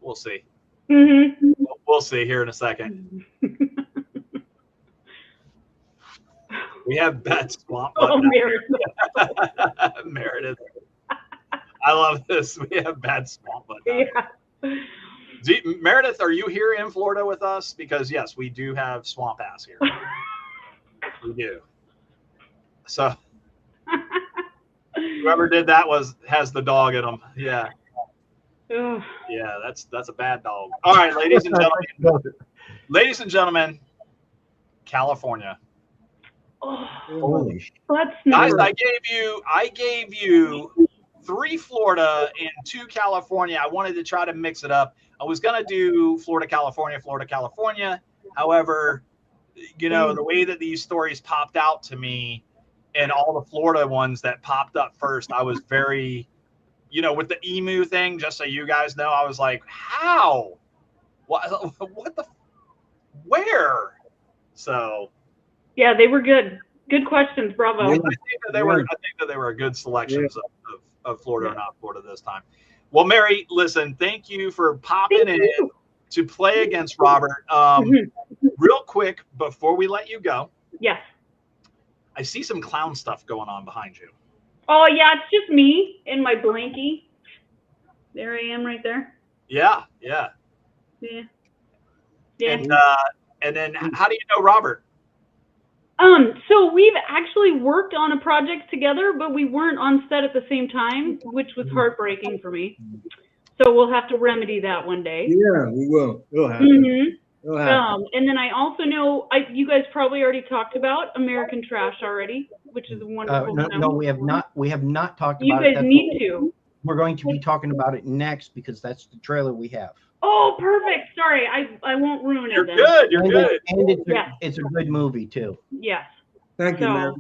We'll see. Mm-hmm. We'll see here in a second. We have Bet Swamp. Oh, Meredith. Meredith. I love this. We have Bad Swamp. Yeah. Meredith, are you here in Florida with us? Because yes, we do have Swamp Ass here. We do. So whoever did that has the dog in them. Yeah. Ugh. Yeah, that's a bad dog. All right, ladies and gentlemen, California. Oh, Holy shit. butt Guys, sniffer. I gave you 3 Florida and 2 California. I wanted to try to mix it up. I was gonna do Florida, California. However, the way that these stories popped out to me and all the Florida ones that popped up first, I was very, with the emu thing, just so you guys know, I was like, how? What the? Where? So. Yeah, they were good. Good questions. Bravo. Yeah. I think that they were good selections of Florida or not Florida this time. Well, Mary, listen, thank you for popping in to play against Robert. Real quick, before we let you go, Yes. I see some clown stuff going on behind you. Oh, yeah, it's just me in my blankie. There I am right there. Yeah. Yeah. And then how do you know Robert? So we've actually worked on a project together, but we weren't on set at the same time, which was heartbreaking for me. So we'll have to remedy that one day. Yeah, we will. It'll happen. Mm-hmm. It'll happen. And then I also know you guys probably already talked about American Trash already, which is a wonderful. No, we have not. We have not talked You about it. guys need to. We're going to be talking about it next because that's the trailer we have. Oh, perfect. Sorry, I won't ruin it You're then. good. You're good. And Yeah. it's a good movie too. Yes. Thank you, Mary.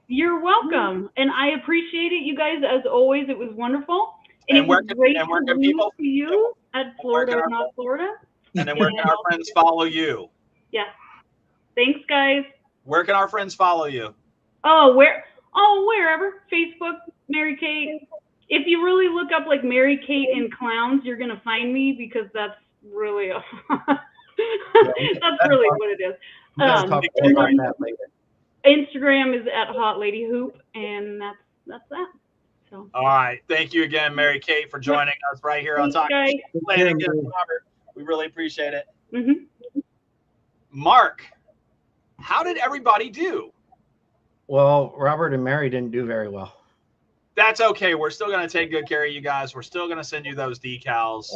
You're welcome, and I appreciate it, you guys. As always, it was wonderful. And it was great to lose to you at Florida or not Florida. And then where can our friends follow you? Yeah. Thanks, guys. Where can our friends follow you? Wherever. Facebook, Mary Kate. If you really look up Mary Kate and clowns, you're gonna find me because that's really that's really what it is. We gotta talk about that later. Instagram is at Hot Lady Hoop, and that's that. So. All right. Thank you again, Mary Kate, for joining us right here on Talking Guys. Playing Against Robert. We really appreciate it. Mm-hmm. Mark, how did everybody do? Well, Robert and Mary didn't do very well. That's okay. We're still going to take good care of you guys. We're still going to send you those decals.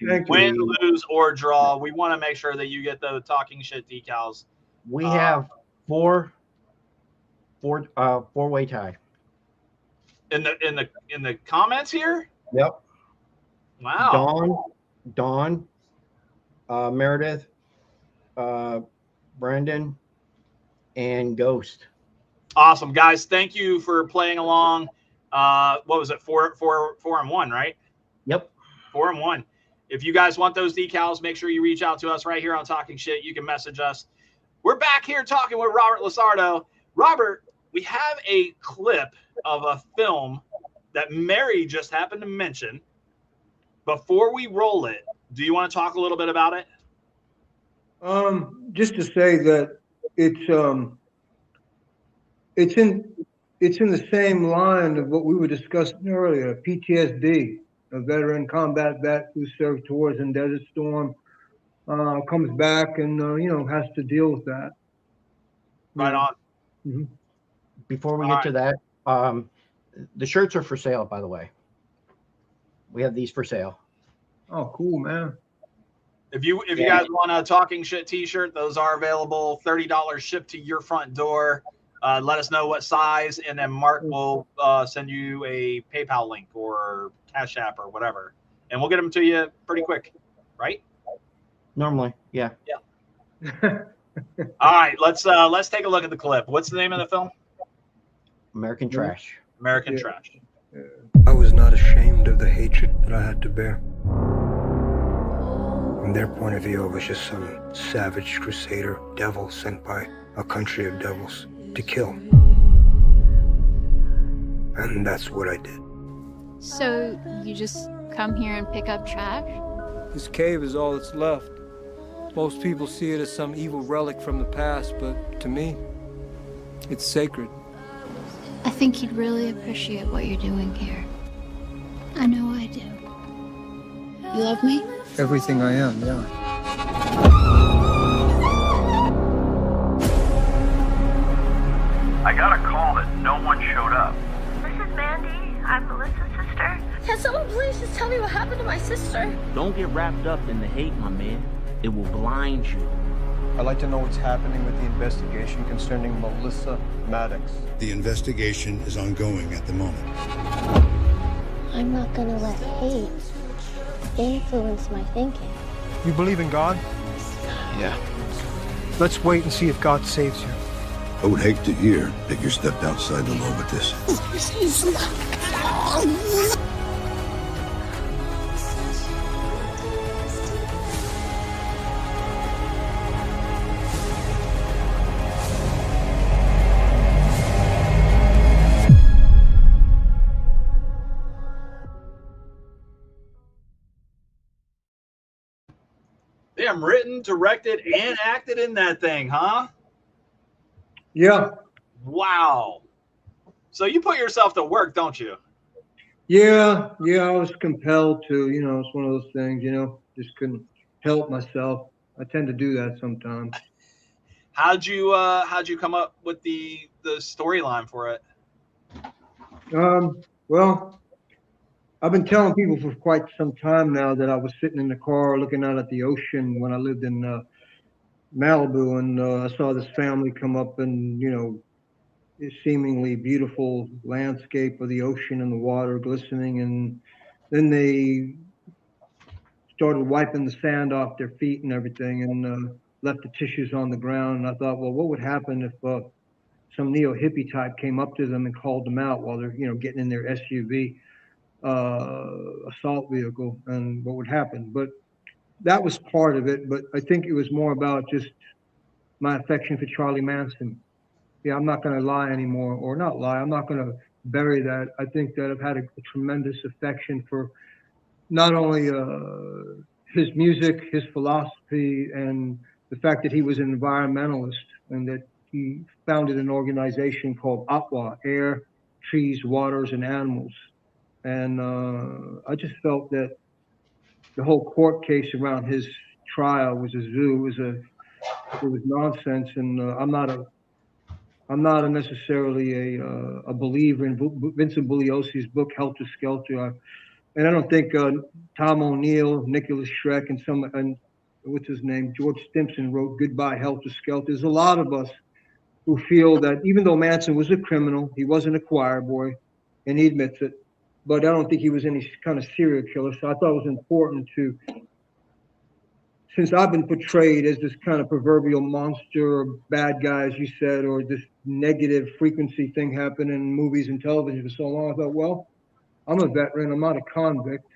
Thank Win, you. lose, or draw. We want to make sure that you get the talking shit decals. We have four-way tie. In the comments here. Yep. Wow. Dawn, Meredith, Brandon, and Ghost. Awesome, guys. Thank you for playing along. What was it? 4-1, right? Yep. 4-1. If you guys want those decals, make sure you reach out to us right here on Talking Shit. You can message us. We're back here talking with Robert LaSardo. Robert, we have a clip of a film that Mary just happened to mention. Before we roll it, do you want to talk a little bit about it? Just to say that it's in the same line of what we were discussing earlier. PTSD, a veteran combat vet who served tours in Desert Storm, comes back and has to deal with that. Right on. Mm-hmm. Before we get to that, the shirts are for sale, by the way. We have these for sale. Oh, cool, man. If you guys want a Talking Shit t-shirt, those are available. $30 shipped to your front door. Let us know what size, and then Mark will send you a PayPal link or Cash App or whatever, and we'll get them to you pretty quick, right? Normally, yeah. All right, let's take a look at the clip. What's the name of the film? American Trash. American Trash. I was not ashamed of the hatred that I had to bear. From their point of view, I was just some savage crusader devil sent by a country of devils to kill. And that's what I did. So you just come here and pick up trash? This cave is all that's left. Most people see it as some evil relic from the past, but to me, it's sacred. I think you'd really appreciate what you're doing here. I know I do. You love me? Everything I am, yeah. I got a call that no one showed up. This is Mandy. I'm Melissa's sister. Can someone please just tell me what happened to my sister? Don't get wrapped up in the hate, my man. It will blind you. I'd like to know what's happening with the investigation concerning Melissa Maddox. The investigation is ongoing at the moment. I'm not gonna let hate influence my thinking. You believe in God? Yeah. Let's wait and see if God saves you. I would hate to hear that you stepped outside the law with this. Damn, written, directed, and acted in that thing, huh? Yeah. Wow. So you put yourself to work, don't you? Yeah, I was compelled to, it's one of those things, just couldn't help myself. I tend to do that sometimes. How'd you come up with the storyline for it? Well, I've been telling people for quite some time now that I was sitting in the car looking out at the ocean when I lived in Malibu, and I saw this family come up and, this seemingly beautiful landscape of the ocean and the water glistening, and then they started wiping the sand off their feet and everything, and left the tissues on the ground. And I thought, well, what would happen if some neo-hippie type came up to them and called them out while they're, getting in their SUV assault vehicle, and what would happen? But that was part of it. But I think it was more about just my affection for Charlie Manson. Yeah, I'm not going to lie anymore, or not lie. I'm not going to bury that. I think that I've had a tremendous affection for not only his music, his philosophy, and the fact that he was an environmentalist and that he founded an organization called ATWA, Air, Trees, Waters, and Animals. And I just felt that the whole court case around his trial was a zoo. It was nonsense, and I'm not necessarily a believer in Vincent Bugliosi's book Helter Skelter, and I don't think Tom O'Neill, Nicholas Schreck, and what's his name, George Stimson wrote Goodbye Helter Skelter. There's a lot of us who feel that even though Manson was a criminal, he wasn't a choir boy. and he admits it. But I don't think he was any kind of serial killer. So I thought it was important to, since I've been portrayed as this kind of proverbial monster or bad guy, as you said, or this negative frequency thing happening in movies and television for so long, I thought, well, I'm a veteran. I'm not a convict.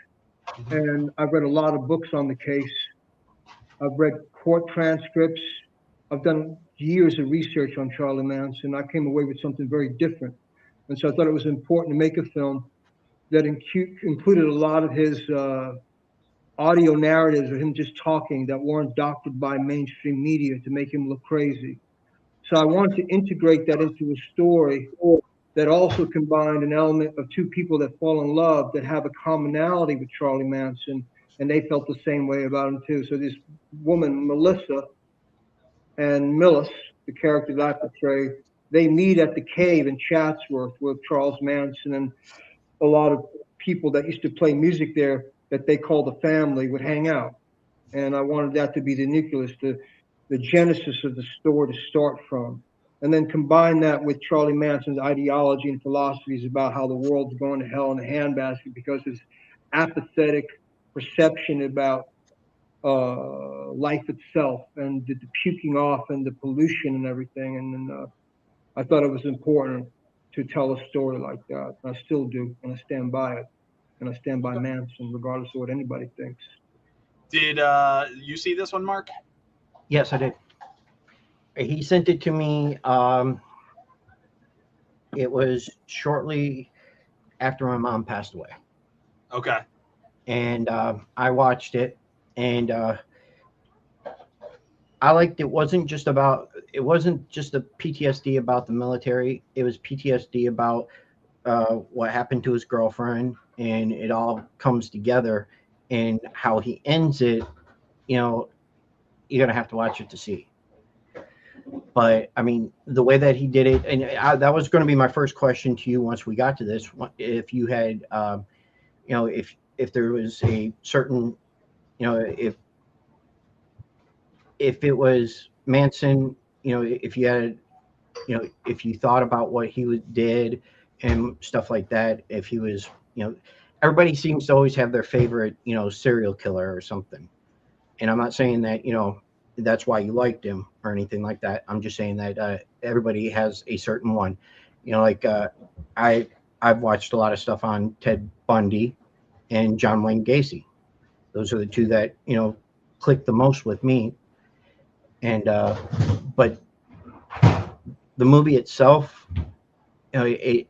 And I've read a lot of books on the case. I've read court transcripts. I've done years of research on Charlie Manson. I came away with something very different. And so I thought it was important to make a film that included a lot of his audio narratives of him just talking that weren't doctored by mainstream media to make him look crazy. So I wanted to integrate that into a story that also combined an element of two people that fall in love that have a commonality with Charlie Manson, and they felt the same way about him too. So this woman, Melissa, and Millis, the character that I portray, they meet at the cave in Chatsworth with Charles Manson and a lot of people that used to play music there that they call the family would hang out. And I wanted that to be the nucleus, the genesis of the story to start from. And then combine that with Charlie Manson's ideology and philosophies about how the world's going to hell in a handbasket because his apathetic perception about life itself and the puking off and the pollution and everything. And then I thought it was important to tell a story like that. I still do, and I stand by it. And I stand by Manson, regardless of what anybody thinks. Did you see this one, Mark? Yes, I did. He sent it to me. It was shortly after my mom passed away. Okay. And I watched it, and I liked it. It wasn't just the PTSD about the military. It was PTSD about what happened to his girlfriend, and it all comes together. And how he ends it, you're gonna have to watch it to see. But I mean, the way that he did it, and that was going to be my first question to you once we got to this. If you had, if there was a certain, if it was Manson, if you had, if you thought about what he did and stuff like that, if he was, everybody seems to always have their favorite, serial killer or something. And I'm not saying that, that's why you liked him or anything like that. I'm just saying that everybody has a certain one. I've watched a lot of stuff on Ted Bundy and John Wayne Gacy. Those are the two that, click the most with me. And but the movie itself, the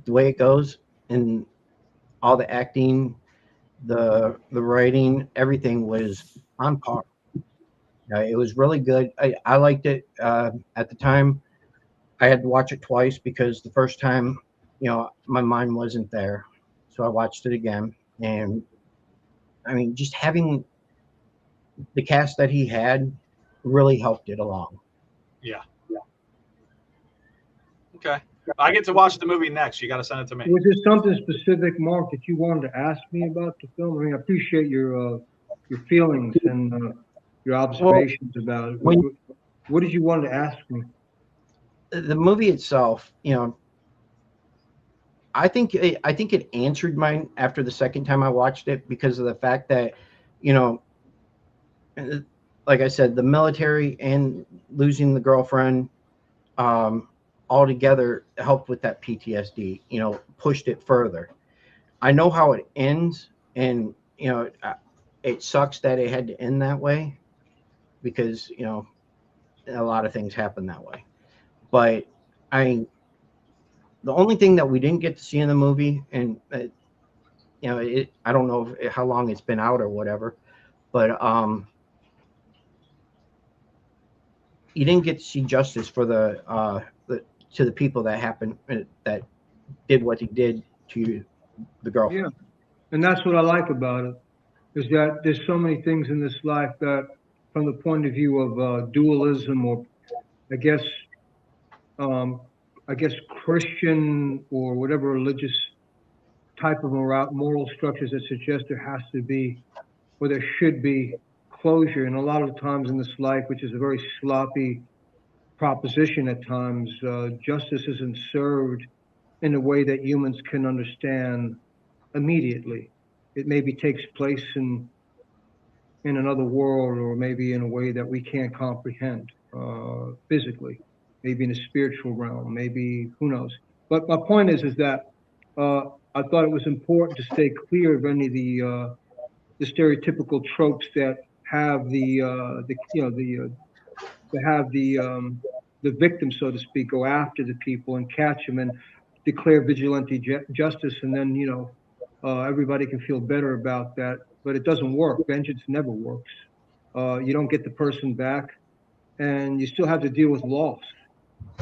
way it goes and all the acting, the writing, everything was on par. It was really good. I liked it. At the time, I had to watch it twice because the first time, my mind wasn't there. So I watched it again. And I mean, just having the cast that he had really helped it along. Yeah. Okay. I get to watch the movie next. You got to send it to me. Was there something specific, Mark, that you wanted to ask me about the film? I mean, I appreciate your feelings and your observations about it. What did you want to ask me? The movie itself, I think it answered mine after the second time I watched it because of the fact that, like I said, the military and losing the girlfriend all together helped with that PTSD, pushed it further. I know how it ends, and, it sucks that it had to end that way because, a lot of things happen that way. But the only thing that we didn't get to see in the movie, and I don't know how long it's been out or whatever, but you didn't get to see justice for to the people that did what he did to the girlfriend. Yeah, and that's what I like about it, is that there's so many things in this life that, from the point of view of dualism, or I guess Christian or whatever religious type of moral structures that suggest there has to be, or there should be, closure. And a lot of times in this life, which is a very sloppy proposition at times, justice isn't served in a way that humans can understand immediately. It maybe takes place in another world, or maybe in a way that we can't comprehend physically, maybe in a spiritual realm, maybe who knows. But my point is that I thought it was important to stay clear of any of the stereotypical tropes that have the victim, so to speak, go after the people and catch them and declare vigilante justice, and then everybody can feel better about that. But it doesn't work. Vengeance never works. You don't get the person back, and you still have to deal with loss.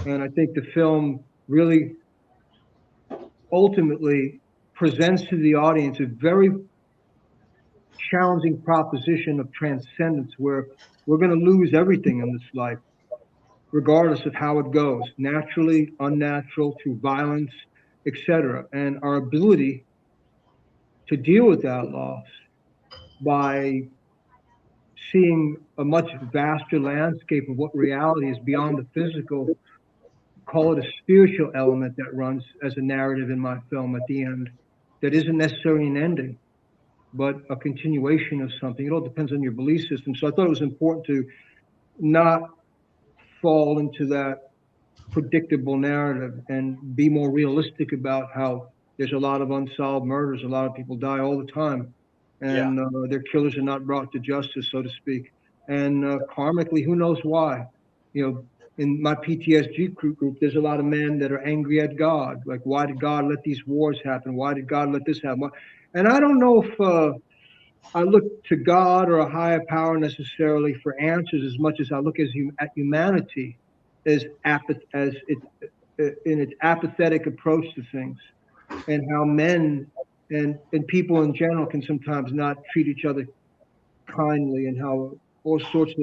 And I think the film really ultimately presents to the audience a very challenging proposition of transcendence, where we're going to lose everything in this life, regardless of how it goes, naturally, unnatural, through violence, etc. And our ability to deal with that loss by seeing a much vaster landscape of what reality is beyond the physical, call it a spiritual element that runs as a narrative in my film at the end, that isn't necessarily an ending, but a continuation of something. It all depends on your belief system. So I thought it was important to not fall into that predictable narrative and be more realistic about how there's a lot of unsolved murders. A lot of people die all the time, and their killers are not brought to justice, so to speak. And karmically, who knows why? In my PTSD group, there's a lot of men that are angry at God. Like, why did God let these wars happen? Why did God let this happen? And I don't know if I look to God or a higher power necessarily for answers, as much as I look at humanity as in its apathetic approach to things, and how men and people in general can sometimes not treat each other kindly, and how all sorts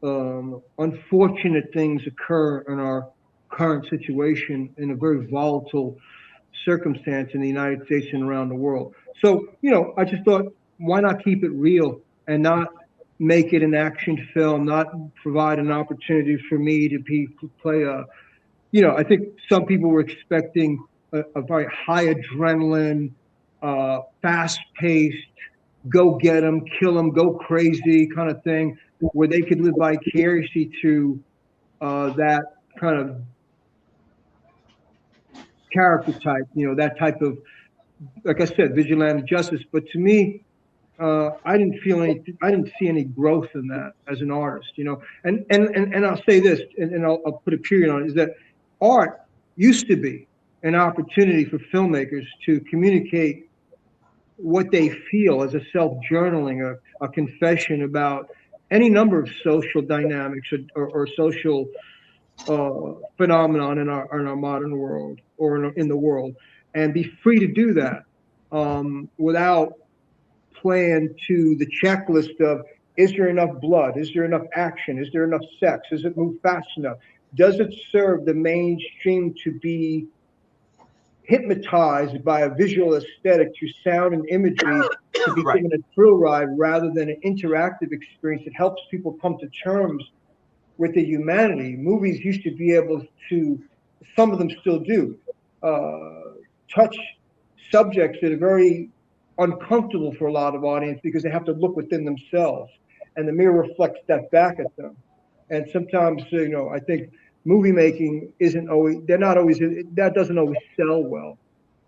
of unfortunate things occur in our current situation, in a very volatile circumstance in the United States and around the world. So, I just thought, why not keep it real and not make it an action film, not provide an opportunity for me to play I think some people were expecting a very high adrenaline, fast-paced, go get them, kill them, go crazy kind of thing, where they could live vicariously to that kind of character type, that type of, like I said, vigilante justice. But to me, I didn't see any growth in that as an artist, And I'll say this, and I'll put a period on it, is that art used to be an opportunity for filmmakers to communicate what they feel as a self-journaling, a confession about any number of social dynamics or social phenomenon in our modern world, or in the world, and be free to do that without playing to the checklist of, is there enough blood? Is there enough action? Is there enough sex? Does it move fast enough? Does it serve the mainstream to be hypnotized by a visual aesthetic through sound and imagery, to be given a thrill ride rather than an interactive experience that helps people come to terms with the humanity? Movies used to be able to, some of them still do, touch subjects that are very uncomfortable for a lot of audience, because they have to look within themselves, and the mirror reflects that back at them. And sometimes, I think movie making that doesn't always sell well,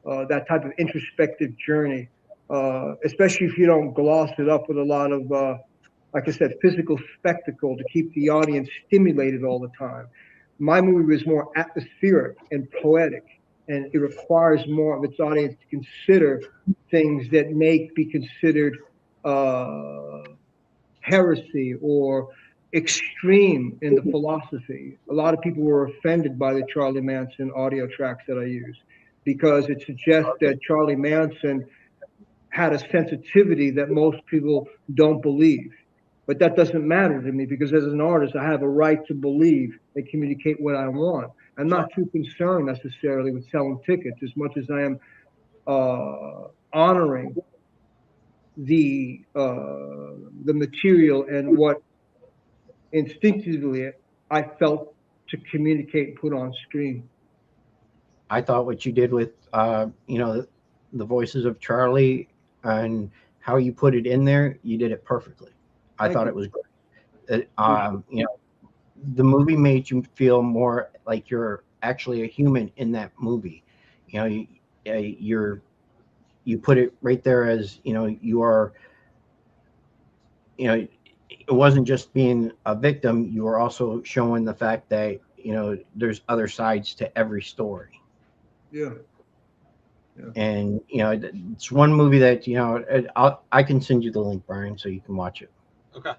that type of introspective journey, especially if you don't gloss it up with a lot of, like I said, physical spectacle to keep the audience stimulated all the time. My movie was more atmospheric and poetic, and it requires more of its audience to consider things that may be considered heresy or extreme in the philosophy. A lot of people were offended by the Charlie Manson audio tracks that I used, because it suggests that Charlie Manson had a sensitivity that most people don't believe. But that doesn't matter to me, because as an artist, I have a right to believe and communicate what I want. I'm not too concerned necessarily with selling tickets, as much as I am honoring the material and what instinctively I felt to communicate and put on screen. I thought what you did with, the voices of Charlie and how you put it in there, you did it perfectly. I thought it was great. The movie made you feel more like you're actually a human in that movie. You put it right there as, you are, it wasn't just being a victim. You were also showing the fact that, there's other sides to every story. Yeah. And, it's one movie that, I can send you the link, Brian, so you can watch it. Okay.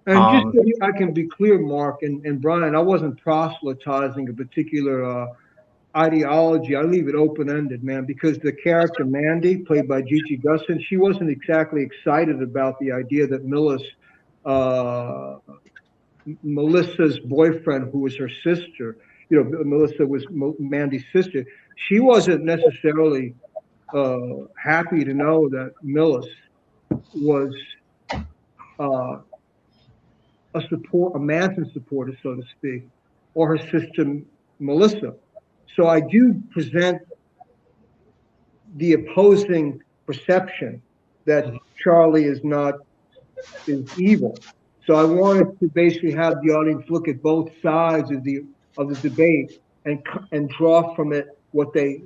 And just so I can be clear, Mark and Brian, I wasn't proselytizing a particular ideology. I leave it open-ended, man, because the character Mandy, played by Gigi Gusson, she wasn't exactly excited about the idea that Melissa's boyfriend, who was her sister, Melissa was Mandy's sister. She wasn't necessarily happy to know that Millis was a Manson supporter, so to speak, or her sister Melissa. So I do present the opposing perception that Charlie is evil. So I wanted to basically have the audience look at both sides of the debate and draw from it what they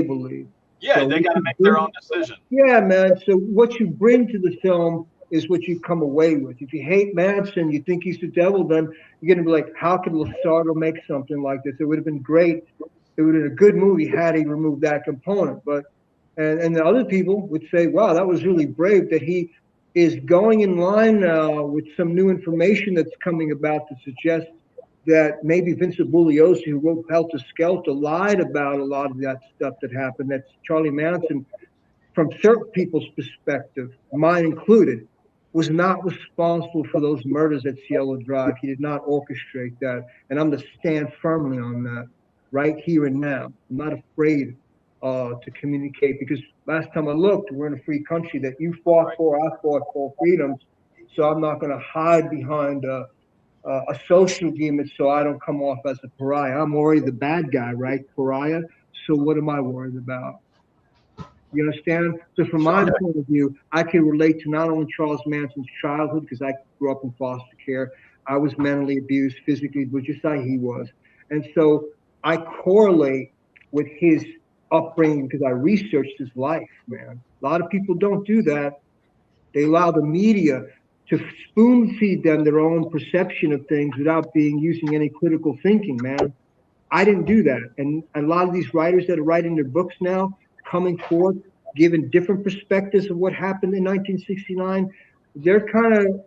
believe. Yeah, So they got to make their own decision. Yeah, man. So what you bring to the film is what you come away with. If you hate Manson, you think he's the devil, then you're going to be like, how could LaSardo make something like this? It would have been great. It would have been a good movie had he removed that component. But and the other people would say, wow, that was really brave that he is going in line now with some new information that's coming about to suggest that maybe Vincent Bugliosi, who wrote Helter Skelter, lied about a lot of that stuff that happened. That's Charlie Manson, from certain people's perspective, mine included, was not responsible for those murders at Cielo Drive. He did not orchestrate that. And I'm going to stand firmly on that right here and now. I'm not afraid to communicate, because last time I looked, we're in a free country that you fought for, I fought for freedoms. So I'm not going to hide behind a social gimmick so I don't come off as a pariah. I'm already the bad guy, right? Pariah. So what am I worried about? You understand? So from my point of view, I can relate to not only Charles Manson's childhood, because I grew up in foster care. I was mentally abused, physically, but just like he was. And so I correlate with his upbringing because I researched his life, man. A lot of people don't do that. They allow the media to spoon feed them their own perception of things without using any critical thinking, man. I didn't do that. And a lot of these writers that are writing their books now, coming forth, giving different perspectives of what happened in 1969, they're kind of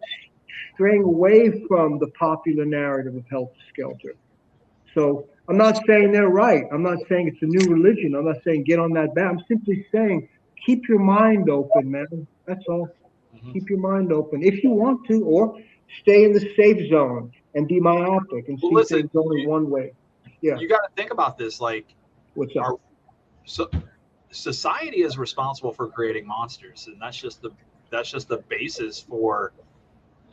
straying away from the popular narrative of Helter Skelter. So I'm not saying they're right. I'm not saying it's a new religion. I'm not saying get on that bat. I'm simply saying keep your mind open, man. That's all. Keep your mind open if you want to, or stay in the safe zone and be myopic and see things only one way. Yeah. You got to think about this. Like, what's up? So society is responsible for creating monsters, and that's just the basis for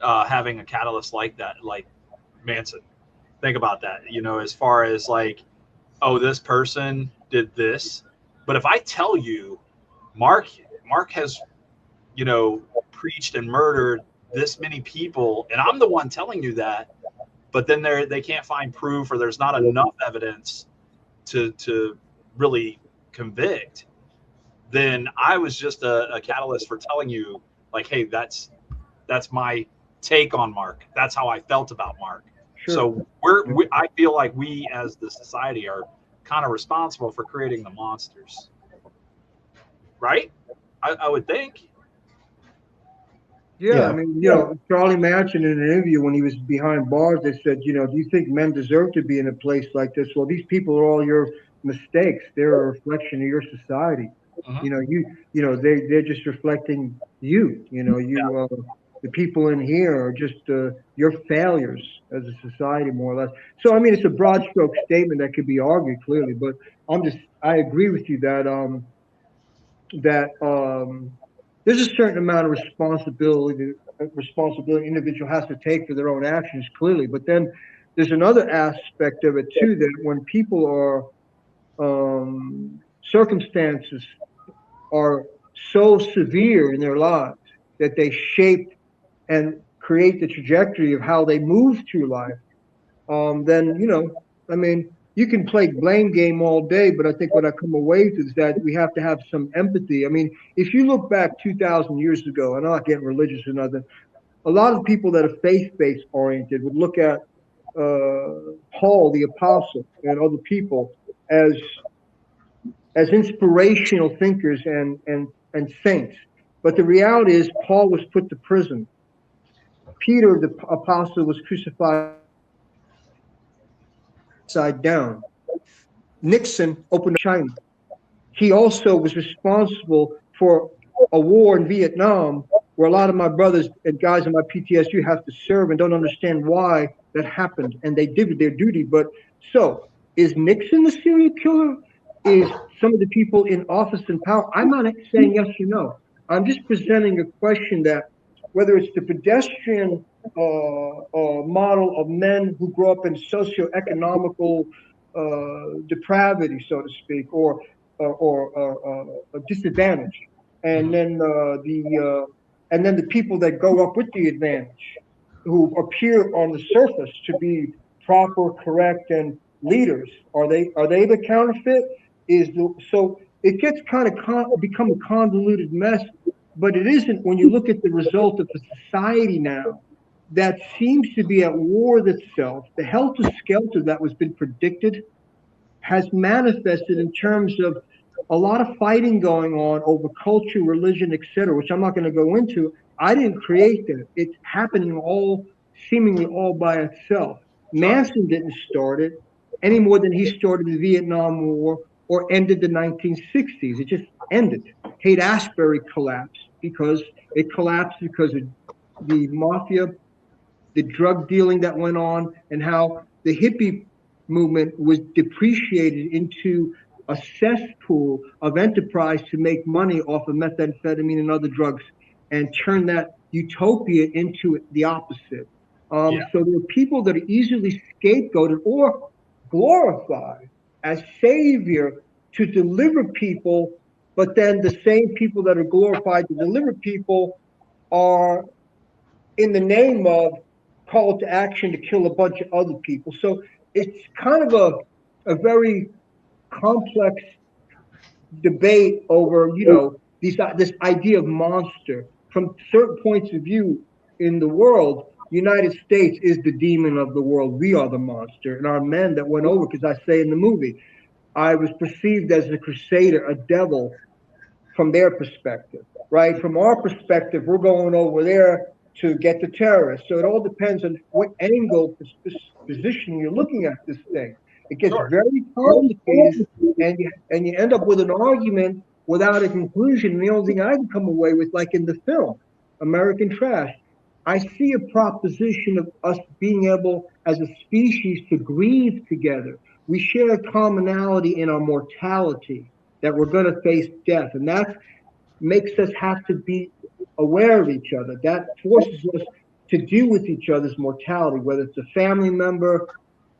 having a catalyst like that, like Manson. Think about that. As far as like, oh, this person did this, but if I tell you, Mark has, preached and murdered this many people, and I'm the one telling you that, but then they can't find proof, or there's not enough evidence to really convict, then I was just a catalyst for telling you, like, hey, that's my take on Mark. That's how I felt about Mark. Sure. So I feel like we as the society are kind of responsible for creating the monsters, right? I would think. Yeah, I mean, Charlie Manson in an interview when he was behind bars, they said, do you think men deserve to be in a place like this? Well, these people are all your mistakes. They're a reflection of your society. They're just reflecting you. The people in here are just your failures as a society, more or less. So, I mean, it's a broad stroke statement that could be argued clearly, but I agree with you that there's a certain amount of responsibility an individual has to take for their own actions, clearly. But then there's another aspect of it too, that when people are circumstances are so severe in their lives that they shape and create the trajectory of how they move through life, then, I mean, you can play blame game all day, but I think what I come away with is that we have to have some empathy. I mean, if you look back 2,000 years ago, and I'm not getting religious or nothing, a lot of people that are faith-based oriented would look at Paul the apostle and other people as inspirational thinkers and saints. But the reality is Paul was put to prison. Peter the apostle was crucified upside down. Nixon opened China. He also was responsible for a war in Vietnam where a lot of my brothers and guys in my PTSU have to serve and don't understand why that happened. And they did their duty. But so, is Nixon the serial killer? Is some of the people in office and power? I'm not saying yes or no. I'm just presenting a question that whether it's the pedestrian model of men who grow up in socioeconomical depravity, so to speak, or a disadvantage, and then the people that go up with the advantage, who appear on the surface to be proper, correct, and leaders, are they the counterfeit? So it gets kind of become a convoluted mess, but it isn't when you look at the result of the society now that seems to be at war with itself. The helter-skelter that was been predicted has manifested in terms of a lot of fighting going on over culture, religion, etc., which I'm not going to go into. I didn't create that. It's happening seemingly all by itself. Manson didn't start it any more than he started the Vietnam War or ended the 1960s. It just ended. Haight-Ashbury collapsed because of the mafia, the drug dealing that went on, and how the hippie movement was depreciated into a cesspool of enterprise to make money off of methamphetamine and other drugs and turn that utopia into the opposite. So there are people that are easily scapegoated or glorified as savior to deliver people, but then the same people that are glorified to deliver people are in the name of call to action to kill a bunch of other people. So it's kind of a very complex debate over, this idea of monster. From certain points of view in the world, the United States is the demon of the world. We are the monster. And our men that went over, because I say in the movie, I was perceived as a crusader, a devil from their perspective, right? From our perspective, we're going over there to get the terrorists. So it all depends on what angle, position you're looking at this thing. It gets very complicated, and you end up with an argument without a conclusion. And the only thing I can come away with, like in the film, American Trash, I see a proposition of us being able, as a species, to grieve together. We share a commonality in our mortality, that we're going to face death. And that makes us have to be aware of each other. That forces us to deal with each other's mortality, whether it's a family member,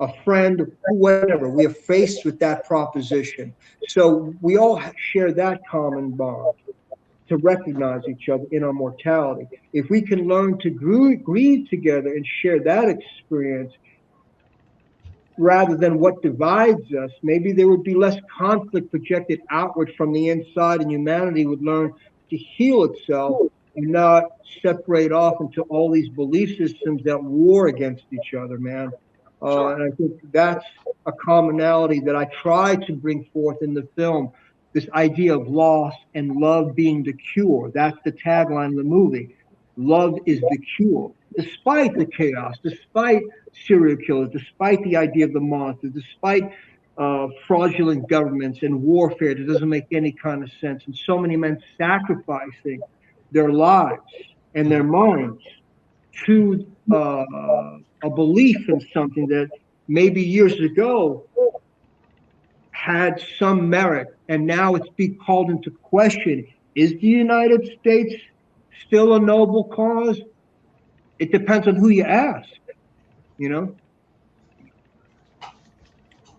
a friend, whatever. We are faced with that proposition. So we all share that common bond to recognize each other in our mortality. If we can learn to grieve together and share that experience, rather than what divides us, maybe there would be less conflict projected outward from the inside, and humanity would learn to heal itself and not separate off into all these belief systems that war against each other, man. And I think that's a commonality that I try to bring forth in the film, this idea of loss and love being the cure. That's the tagline of the movie. Love is the cure. Despite the chaos, despite serial killers, despite the idea of the monster, despite fraudulent governments and warfare that doesn't make any kind of sense, and so many men sacrificing their lives and their minds to a belief in something that maybe years ago had some merit, and now it's being called into question. Is the United States still a noble cause? It depends on who you ask,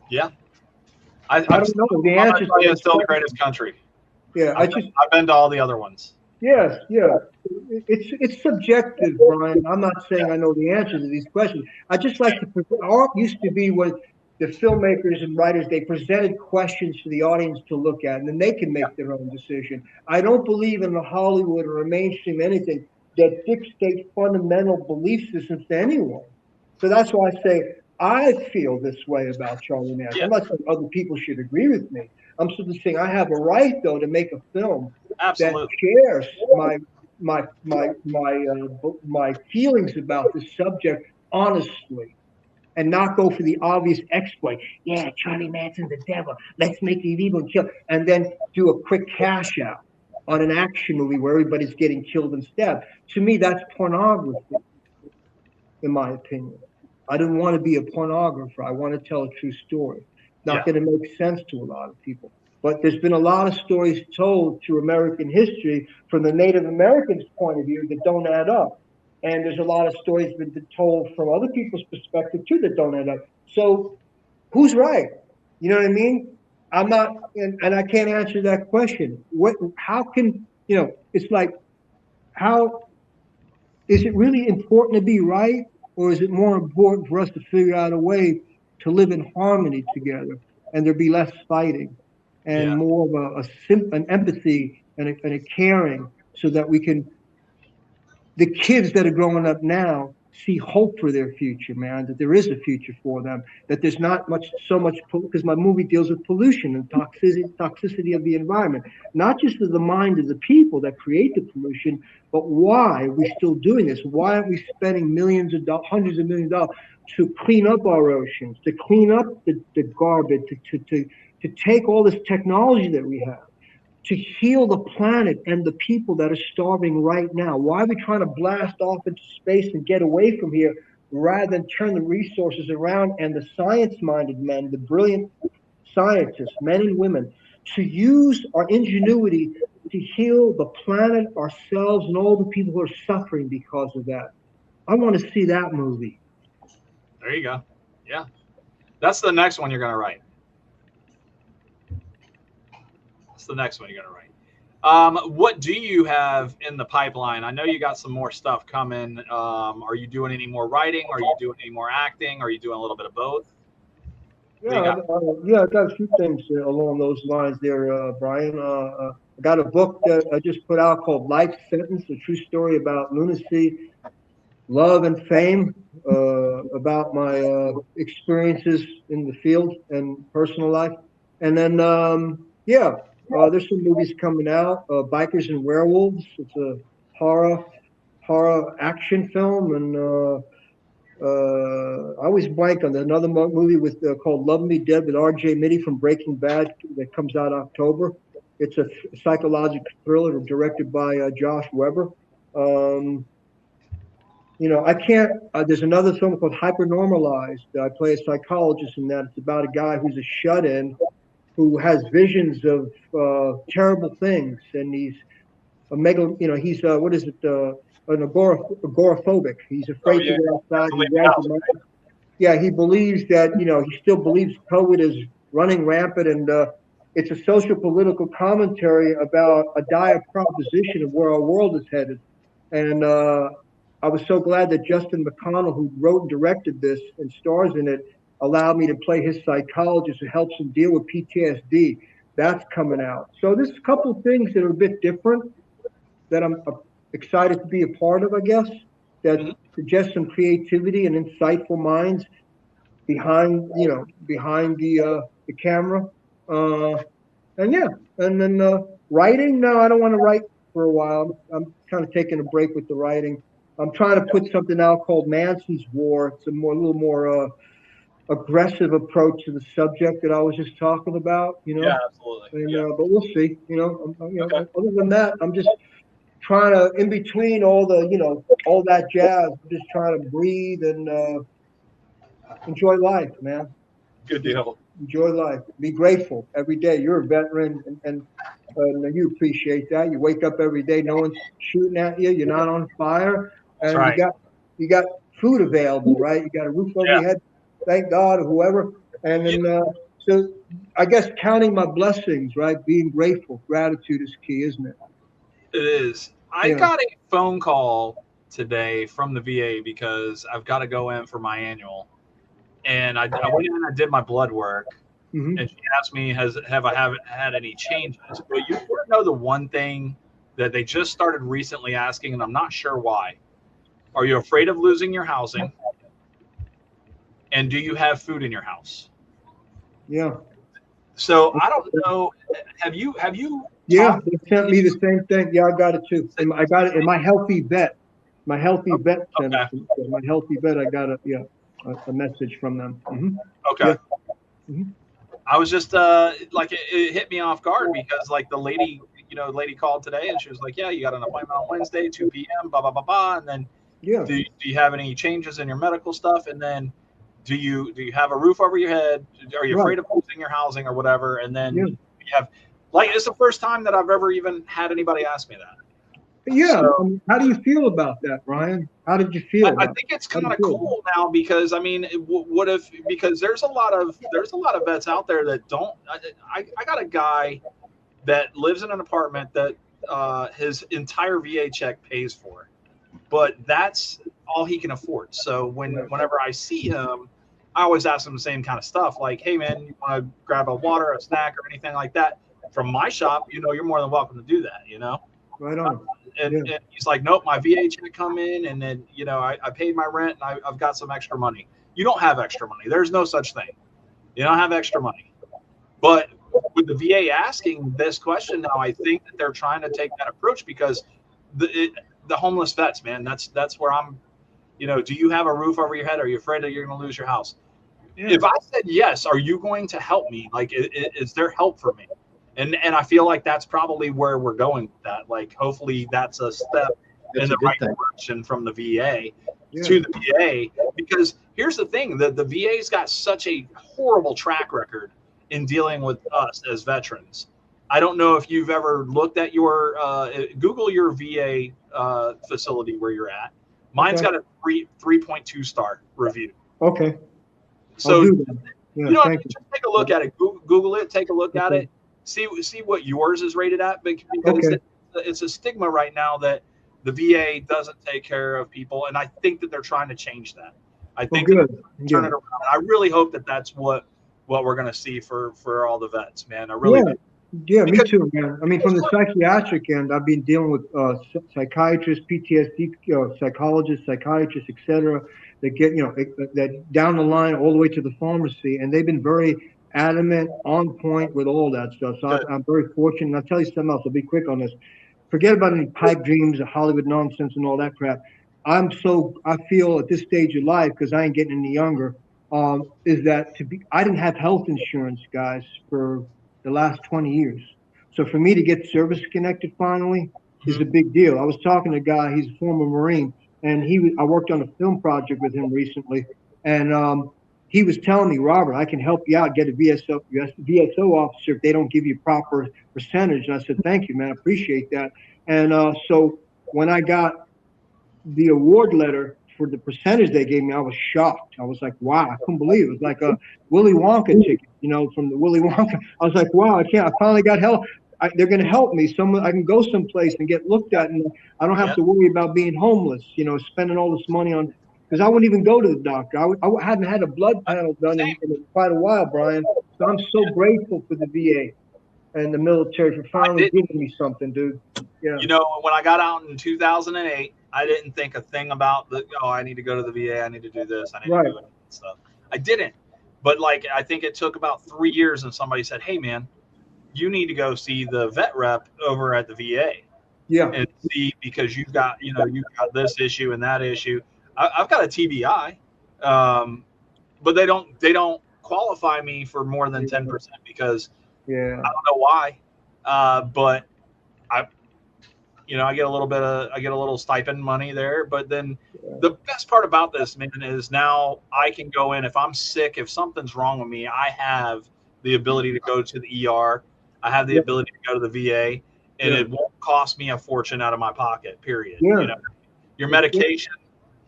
Yeah. I don't know the answer to It's still the greatest country. Yeah, I've been to all the other ones. Yes, yeah. It's subjective, Brian. I'm not saying I know the answer to these questions. I just like to. Art used to be what the filmmakers and writers, they presented questions for the audience to look at, and then they can make their own decision. I don't believe in the Hollywood or a mainstream anything that dictates fundamental belief systems to anyone. So that's why I say I feel this way about Charlie Manson. I'm not saying other people should agree with me. I'm simply saying I have a right, though, to make a film that shares my feelings about this subject honestly, and not go for the obvious exploit. Yeah, Charlie Manson's the devil. Let's make it evil and kill, and then do a quick cash out on an action movie where everybody's getting killed and stabbed. To me, that's pornography, in my opinion. I didn't want to be a pornographer. I want to tell a true story. Not going to make sense to a lot of people. But there's been a lot of stories told through American history from the Native Americans' point of view that don't add up. And there's a lot of stories that have been told from other people's perspective too that don't add up. So who's right? You know what I mean? I'm not, and I can't answer that question. How can, it's like, how, is it really important to be right? Or is it more important for us to figure out a way to live in harmony together and there be less fighting and more of an empathy and a caring, so that we can, the kids that are growing up now see hope for their future, man, that there is a future for them, that there's not so much, because my movie deals with pollution and toxicity of the environment, not just of the mind of the people that create the pollution, but why are we still doing this? Why aren't we spending millions of dollars, hundreds of millions of dollars to clean up our oceans, to clean up the garbage, to take all this technology that we have, to heal the planet and the people that are starving right now? Why are we trying to blast off into space and get away from here rather than turn the resources around and the science-minded men, the brilliant scientists, men and women, to use our ingenuity to heal the planet, ourselves, and all the people who are suffering because of that? I want to see that movie. There you go. Yeah. That's the next one you're going to write. That's the next one you're going to write. What do you have in the pipeline? I know you got some more stuff coming. Are you doing any more writing? Are you doing any more acting? Are you doing a little bit of both? Yeah, I got a few things along those lines there, Brian. I got a book that I just put out called Life Sentence, a true story about lunacy, love, and fame, about my experiences in the field and personal life. And then, there's some movies coming out, Bikers and Werewolves. It's a horror action film, and I always blank on another movie with called Love Me Dead with R.J. Mitty from Breaking Bad that comes out October. It's a psychological thriller directed by Josh Weber. I can't. There's another film called Hypernormalized. I play a psychologist in that. It's about a guy who's a shut-in who has visions of terrible things, and he's he's an agoraphobic. He's afraid to go outside. He believes that, he still believes COVID is running rampant, and it's a social political commentary about a dire proposition of where our world is headed. And I was so glad that Justin McConnell, who wrote and directed this and stars in it, allowed me to play his psychologist who helps him deal with PTSD. That's coming out. So there's a couple of things that are a bit different that I'm excited to be a part of, I guess, that suggest some creativity and insightful minds behind the camera. And then writing. No, I don't want to write for a while. I'm kind of taking a break with the writing. I'm trying to put something out called Manson's War. It's a little more aggressive approach to the subject that I was just talking about. Yeah, absolutely. And, but we'll see. Okay. Other than that, I'm just trying to, in between all that jazz, I'm just trying to breathe and enjoy life, man. Good deal. Enjoy life. Be grateful every day. You're a veteran, and you appreciate that. You wake up every day, no one's shooting at you. You're not on fire, and right. you got food available, right? You got a roof over your head. Thank God, or whoever. And then So I guess counting my blessings, right? Being grateful, gratitude is key, isn't it? It is. I got a phone call today from the VA because I've got to go in for my annual, and I went in and I did my blood work, and she asked me, have I haven't had any changes? But you want to know the one thing that they just started recently asking, and I'm not sure why. Are you afraid of losing your housing? And do you have food in your house? Yeah. So I don't know. Have you? Yeah, they sent me the same thing. Yeah, I got it too. And I got it in my healthy vet. My healthy vet sent it to me. My healthy vet. I got a message from them. Okay. Yeah. I was just it hit me off guard because like the lady called today and she was like, yeah, you got an appointment on Wednesday, 2 p.m. Blah blah blah blah, and then do you have any changes in your medical stuff? And then do you have a roof over your head? Are you afraid of losing your housing or whatever? And then you have it's the first time that I've ever even had anybody ask me that. Yeah. So, how do you feel about that, Ryan? How did you feel? I think it's kind of cool now because I mean, what if because there's a lot of vets out there that don't. I got a guy that lives in an apartment that his entire VA check pays for, but that's all he can afford. So whenever I see him, I always ask him the same kind of stuff, like, "Hey man, you want to grab a water, a snack, or anything like that from my shop? You're more than welcome to do that. Right on." And he's like, nope, my VA check come in, and then I paid my rent, and I've got some extra money. You don't have extra money. There's no such thing. You don't have extra money. But with the VA asking this question now, I think that they're trying to take that approach because the homeless vets, man, that's where I'm. Do you have a roof over your head? Are you afraid that you're going to lose your house? Yeah. If I said yes, are you going to help me? Like, is there help for me? And I feel like that's probably where we're going with that. Like, hopefully that's a step in the right direction from the VA to the VA. Because here's the thing, the VA's got such a horrible track record in dealing with us as veterans. I don't know if you've ever looked at your Google your VA facility where you're at. Mine's got a 3.2 star review. Okay. So just take a look at it. Google it. Take a look at it. See what yours is rated at, because it's a stigma right now that the VA doesn't take care of people, and I think that they're trying to change that. I think that turn it around. I really hope that that's what we're going to see for all the vets, man. I really do. Yeah, me too, man. I mean, from the psychiatric end, I've been dealing with psychiatrists, PTSD psychologists, psychiatrists, etc. That get that down the line all the way to the pharmacy, and they've been very adamant, on point with all that stuff. So I'm very fortunate. And I'll tell you something else. I'll be quick on this. Forget about any pipe dreams of Hollywood nonsense and all that crap. I feel at this stage of life, because I ain't getting any younger, is that I didn't have health insurance, guys, for the last 20 years. So for me to get service connected finally is a big deal. I was talking to a guy, he's a former Marine, and I worked on a film project with him recently, and he was telling me, Robert, I can help you out, get a VSO officer if they don't give you proper percentage. And I said, thank you, man, I appreciate that. And so when I got the award letter for the percentage they gave me, I was shocked. I was like, wow, I couldn't believe it. It was like a Willy Wonka ticket, from the Willy Wonka. I was like, wow, I finally got help. They're going to help me. I can go someplace and get looked at, and I don't have to worry about being homeless, spending all this money on, because I wouldn't even go to the doctor. I hadn't had a blood panel done in quite a while, Brian. So I'm so grateful for the VA and the military for finally giving me something, dude. Yeah. When I got out in 2008, I didn't think a thing about I need to go to the VA. I need to do this. I need to do it. Stuff. I didn't. But I think it took about 3 years, and somebody said, hey, man, you need to go see the vet rep over at the VA. Yeah. And see, because you've got this issue and that issue. I've got a TBI, but they don't qualify me for more than 10% because I don't know why, but I get a little stipend money there. But then the best part about this, man, is now I can go in if I'm sick, if something's wrong with me, I have the ability to go to the ER. I have the ability to go to the VA, and it won't cost me a fortune out of my pocket. Period. Yeah. Your medication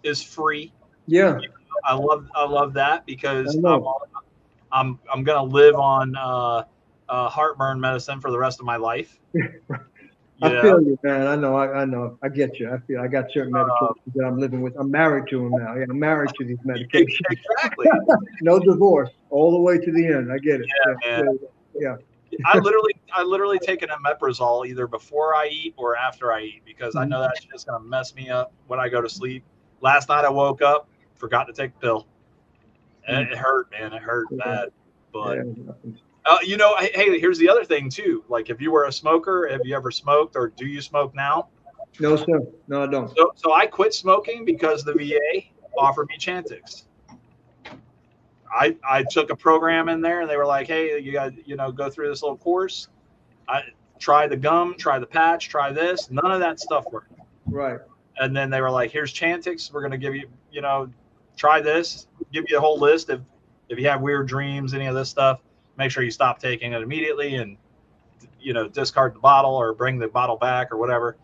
is free. Yeah. I love that because I'm gonna live on heartburn medicine for the rest of my life. I feel you, man. I know. I get you. I got certain medications that I'm living with. I'm married to them now. Yeah, I'm married to these medications. Exactly. No divorce, all the way to the end. I get it. Yeah, man. Yeah. I literally take an omeprazole either before I eat or after I eat because I know that's just gonna mess me up when I go to sleep. Last night I woke up, forgot to take the pill, and it hurt, man. It hurt bad. But you know, hey, here's the other thing too. Like, if you were a smoker, have you ever smoked, or do you smoke now? No, sir. No, I don't. So I quit smoking because the VA offered me Chantix. I took a program in there, and they were like, "Hey, you got go through this little course. I try the gum, try the patch, try this. None of that stuff worked. Right. And then they were like, "Here's Chantix. We're gonna give you, try this. Give you a whole list if you have weird dreams, any of this stuff. Make sure you stop taking it immediately, and discard the bottle or bring the bottle back or whatever."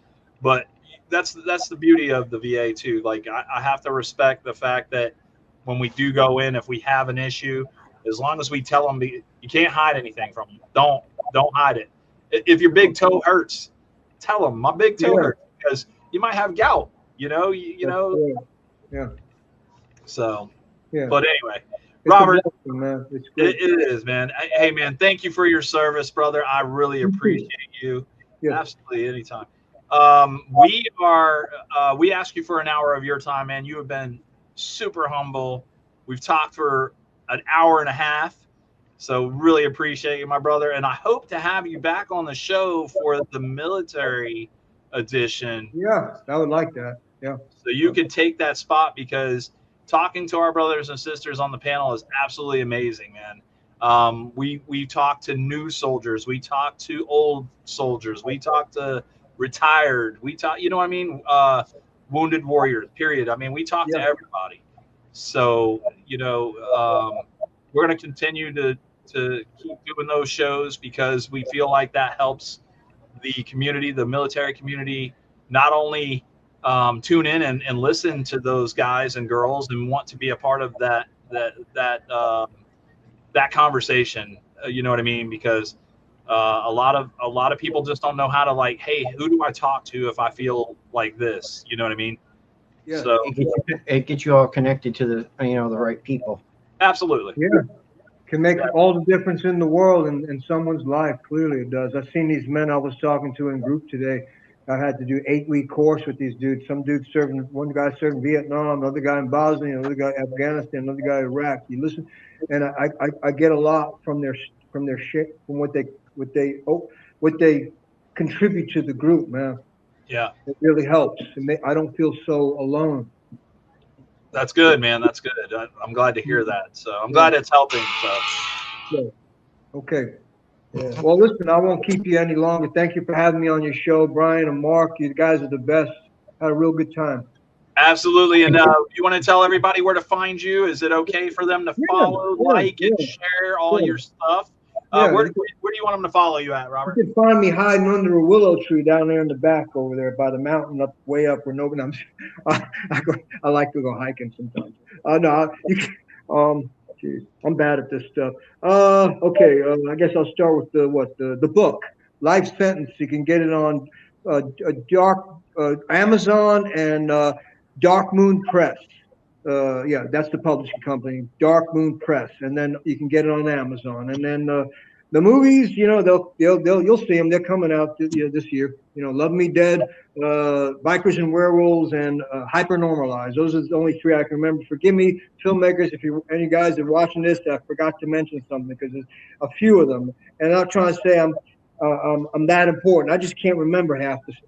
But that's the beauty of the VA too. Like, I have to respect the fact that when we do go in, if we have an issue, as long as we tell them, you can't hide anything from them. Don't hide it. If your big toe hurts, tell them my big toe hurts, because you might have gout. Yeah. So. Yeah. But anyway, Robert, it is, man. Hey, man, thank you for your service, brother. I really appreciate you. Yeah. Absolutely, anytime. We ask you for an hour of your time, man. You have been super humble. We've talked for an hour and a half, so really appreciate you, my brother. And I hope to have you back on the show for the military edition. Yeah, I would like that. Yeah. So you can take that spot, because talking to our brothers and sisters on the panel is absolutely amazing, man. We talk to new soldiers, we talk to old soldiers, we talk to retired, we talk, wounded warriors, period. I mean, we talk to everybody. So, we're going to continue to keep doing those shows, because we feel like that helps the community, the military community, not only tune in and listen to those guys and girls and want to be a part of that conversation. You know what I mean? Because a lot of people just don't know how to, like, hey, who do I talk to if I feel like this? You know what I mean? Yeah. So it gets you all connected to the the right people. Absolutely. Yeah. Can make all the difference in the world in someone's life. Clearly it does. I've seen these men I was talking to in group today. I had to do 8-week course with these dudes. Some dudes one guy served in Vietnam, another guy in Bosnia, another guy in Afghanistan, another guy in Iraq. You listen, and I get a lot from their shit, from what they contribute to the group, man. Yeah, it really helps. I don't feel so alone. That's good, man. That's good. I'm glad to hear that. So I'm glad it's helping. So. Yeah. Okay. Yeah. Well, listen, I won't keep you any longer. Thank you for having me on your show, Brian and Mark. You guys are the best. Had a real good time. Absolutely. And you want to tell everybody where to find you? Is it okay for them to follow, and share all your stuff? Where do you want them to follow you at, Robert? You can find me hiding under a willow tree down there in the back over there by the mountain, way up where nobody. I like to go hiking sometimes. I'm bad at this stuff. Okay. I guess I'll start with the book, Life Sentence. You can get it on Amazon and Dark Moon Press. That's the publishing company, Dark Moon Press, and then you can get it on Amazon. And then the movies, you'll see them. They're coming out this year. Love Me Dead, Bikers and Werewolves, and Hypernormalized. Those are the only 3 I can remember. Forgive me, filmmakers, if any guys are watching this, I forgot to mention something, because there's a few of them. And I'm not trying to say I'm that important. I just can't remember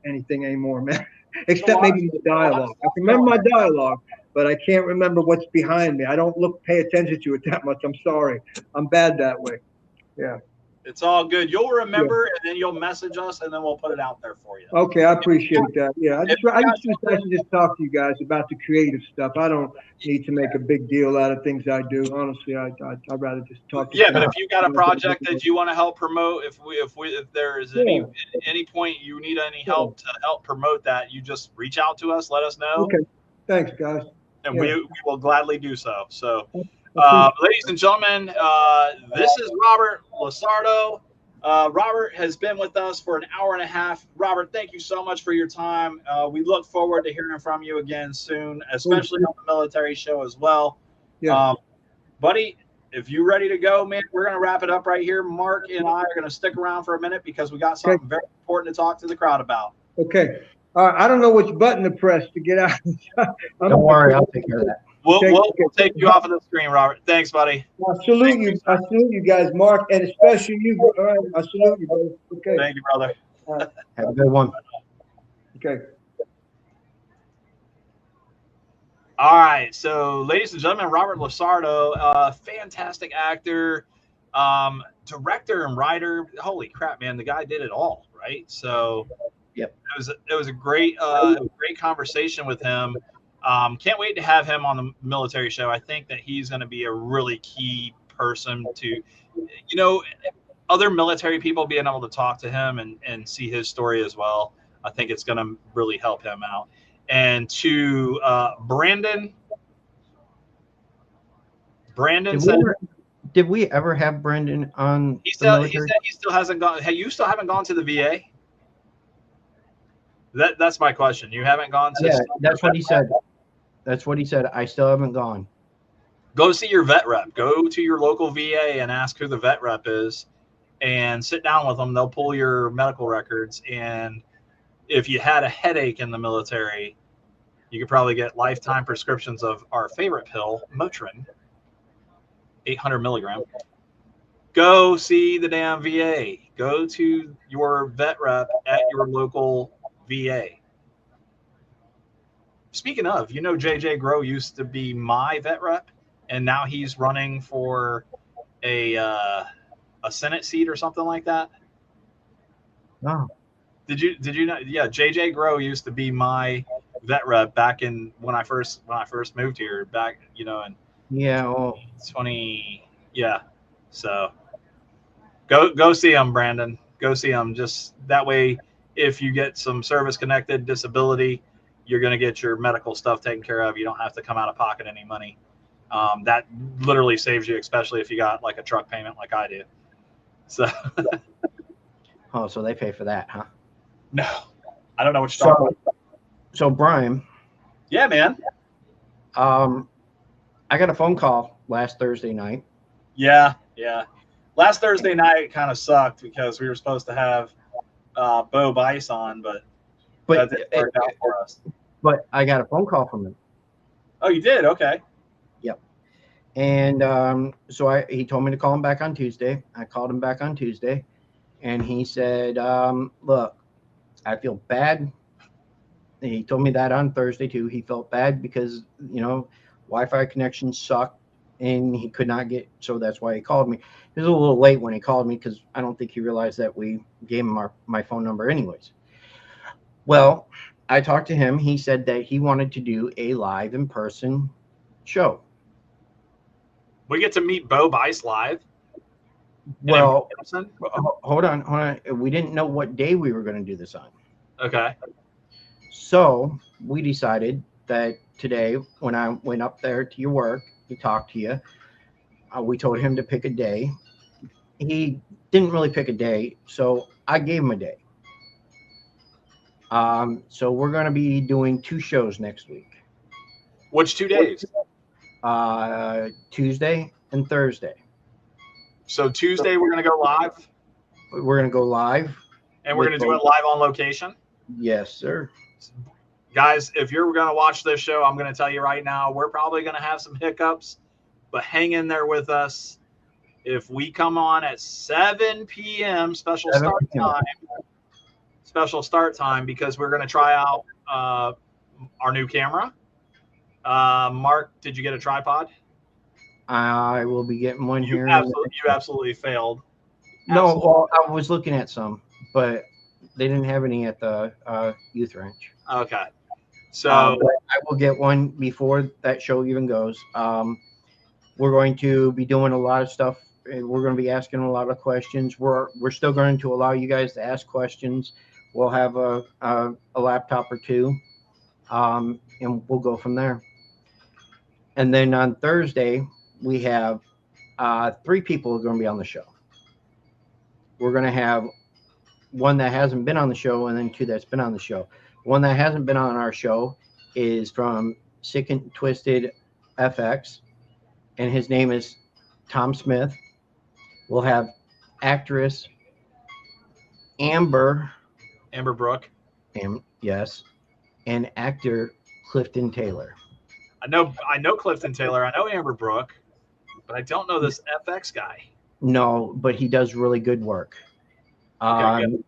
anything anymore, man. Except maybe the dialogue. I can remember my dialogue, but I can't remember what's behind me. I don't pay attention to it that much. I'm sorry. I'm bad that way. Yeah. It's all good. You'll remember, and then you'll message us, and then we'll put it out there for you. Okay, I appreciate that. Yeah, I just talk to you guys about the creative stuff. I don't need to make a big deal out of things I do. Honestly, I'd rather just talk to you. Yeah, but if you got a project that you want to help promote, if there is any point you need any help to help promote that, you just reach out to us, let us know. Okay, thanks, guys. And we will gladly do so. So, Ladies and gentlemen, this is Robert LaSardo. Robert has been with us for an hour and a half. Robert, thank you so much for your time. We look forward to hearing from you again soon, especially on the military show as well. Yeah. Buddy, if you're ready to go, man, we're going to wrap it up right here. Mark and I are going to stick around for a minute because we got something very important to talk to the crowd about. Okay. I don't know which button to press to get out. Don't worry, I'll take care of that. We'll take you off of the screen, Robert. Thanks, buddy. I salute you. I salute you guys, Mark, and especially you. All right. I salute you, brother. Okay. Thank you, brother. Have a good one. Okay. All right. So, ladies and gentlemen, Robert LaSardo, fantastic actor, director, and writer. Holy crap, man! The guy did it all, right? So, yep. It was a great conversation with him. Can't wait to have him on the military show. I think that he's going to be a really key person to, other military people being able to talk to him and see his story as well. I think it's going to really help him out. And to Brandon did we ever have Brandon on? He said he still hasn't gone. Hey, you still haven't gone to the VA? That's my question. You haven't gone to? Yeah, that's what he said. That's what he said. I still haven't gone. Go see your vet rep. Go to your local VA and ask who the vet rep is and sit down with them. They'll pull your medical records. And if you had a headache in the military, you could probably get lifetime prescriptions of our favorite pill, Motrin, 800 milligram. Go see the damn VA. Go to your vet rep at your local VA. Speaking of, JJ Grow used to be my vet rep, and now he's running for a Senate seat or something like that. Wow. Did you know? Yeah, JJ Grow used to be my vet rep back in when I first moved here back, in 20. Yeah. So go see him, Brandon. Go see him. Just that way, if you get some service connected disability, you're going to get your medical stuff taken care of. You don't have to come out of pocket any money. That literally saves you, especially if you got like a truck payment like I do. So. Oh, so they pay for that, huh? No, I don't know what you're talking about. So Brian. Yeah, man. I got a phone call last Thursday night. Yeah. Last Thursday night kind of sucked because we were supposed to have Bo Bice on, but that didn't work out for us. But I got a phone call from him. Oh, you did? Okay. Yep. And so he told me to call him back on Tuesday. I called him back on Tuesday, and he said, look, I feel bad. And he told me that on Thursday too. He felt bad because, Wi-Fi connection sucked and he could not get, so that's why he called me. It was a little late when he called me because I don't think he realized that we gave him my phone number anyways. Well, I talked to him. He said that he wanted to do a live in-person show. We get to meet Bo Bice live? Well, hold on. We didn't know what day we were going to do this on. Okay. So we decided that today, when I went up there to your work to talk to you, we told him to pick a day. He didn't really pick a day, so I gave him a day. So we're going to be doing 2 shows next week. Which 2 days? Tuesday and Thursday. So Tuesday we're going to go live? We're going to go live. And we're going to do it live on location? Yes, sir. Guys, if you're going to watch this show, I'm going to tell you right now, we're probably going to have some hiccups, but hang in there with us. If we come on at 7 p.m. special start time, because we're going to try out our new camera. Mark, did you get a tripod? I will be getting one here. You absolutely failed. No, well, I was looking at some, but they didn't have any at the youth ranch. Okay. So I will get one before that show even goes. We're going to be doing a lot of stuff. We're going to be asking a lot of questions. We're still going to allow you guys to ask questions. We'll have a laptop or 2, and we'll go from there. And then on Thursday, we have 3 people who are going to be on the show. We're going to have one that hasn't been on the show and then 2 that's been on the show. One that hasn't been on our show is from Sick and Twisted FX, and his name is Tom Smith. We'll have actress Amber Brooke. Yes, and actor Clifton Taylor. I know Clifton Taylor. I know Amber Brooke, but I don't know this FX guy. No, but he does really good work. Okay, good.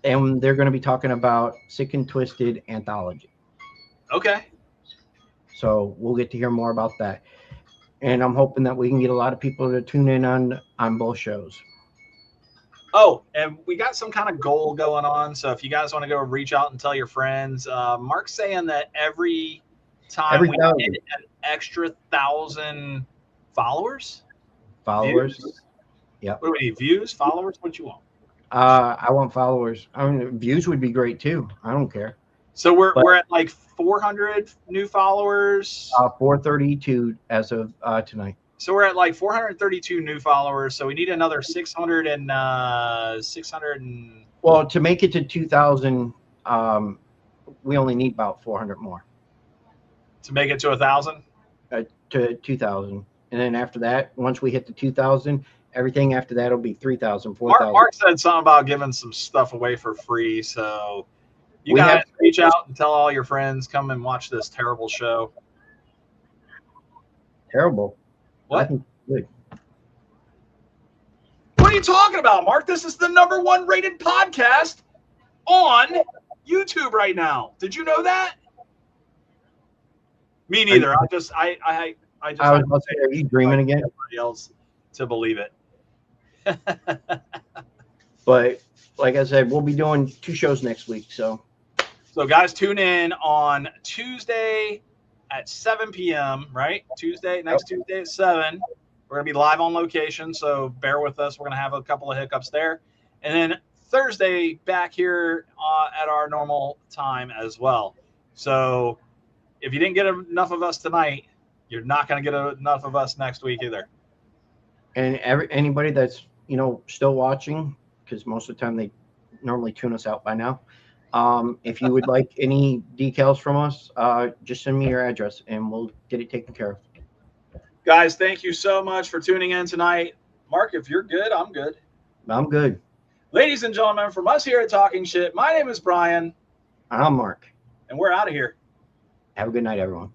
And they're going to be talking about Sick and Twisted Anthology. Okay. So we'll get to hear more about that. And I'm hoping that we can get a lot of people to tune in on both shows. Oh, and we got some kind of goal going on. So if you guys want to go reach out and tell your friends, Mark's saying that every time we get an extra 1,000 followers. Views? Yeah. What do we need? Views? Followers? What you want? I want followers. I mean, views would be great too. I don't care. So we're at like 400 new followers. 432 as of tonight. So we're at like 432 new followers. So we need another 600 and. Well, to make it to 2,000, we only need about 400 more. To make it to 1,000. To 2,000, and then after that, once we hit the 2,000, everything after that will be 3,000, 4,000. Mark said something about giving some stuff away for free. So you guys reach out and tell all your friends, come and watch this terrible show. Terrible. What? I think good. What are you talking about, Mark? This is the #1 rated podcast on YouTube right now. Did you know that? Me neither. I was about to say, are you dreaming again? Everybody else to believe it. But like I said, we'll be doing 2 shows next week. So guys, tune in on Tuesday at 7 p.m. Right? Next Tuesday at 7. We're gonna be live on location, so bear with us. We're gonna have a couple of hiccups there, and then Thursday back here at our normal time as well. So if you didn't get enough of us tonight, you're not gonna get enough of us next week either. And anybody that's still watching, because most of the time they normally tune us out by now. If you would like any decals from us, just send me your address and we'll get it taken care of. Guys, thank you so much for tuning in tonight. Mark, if you're good, I'm good. I'm good. Ladies and gentlemen, from us here at Talking Shit, my name is Brian. I'm Mark. And we're out of here. Have a good night, everyone.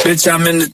Bitch, I'm in the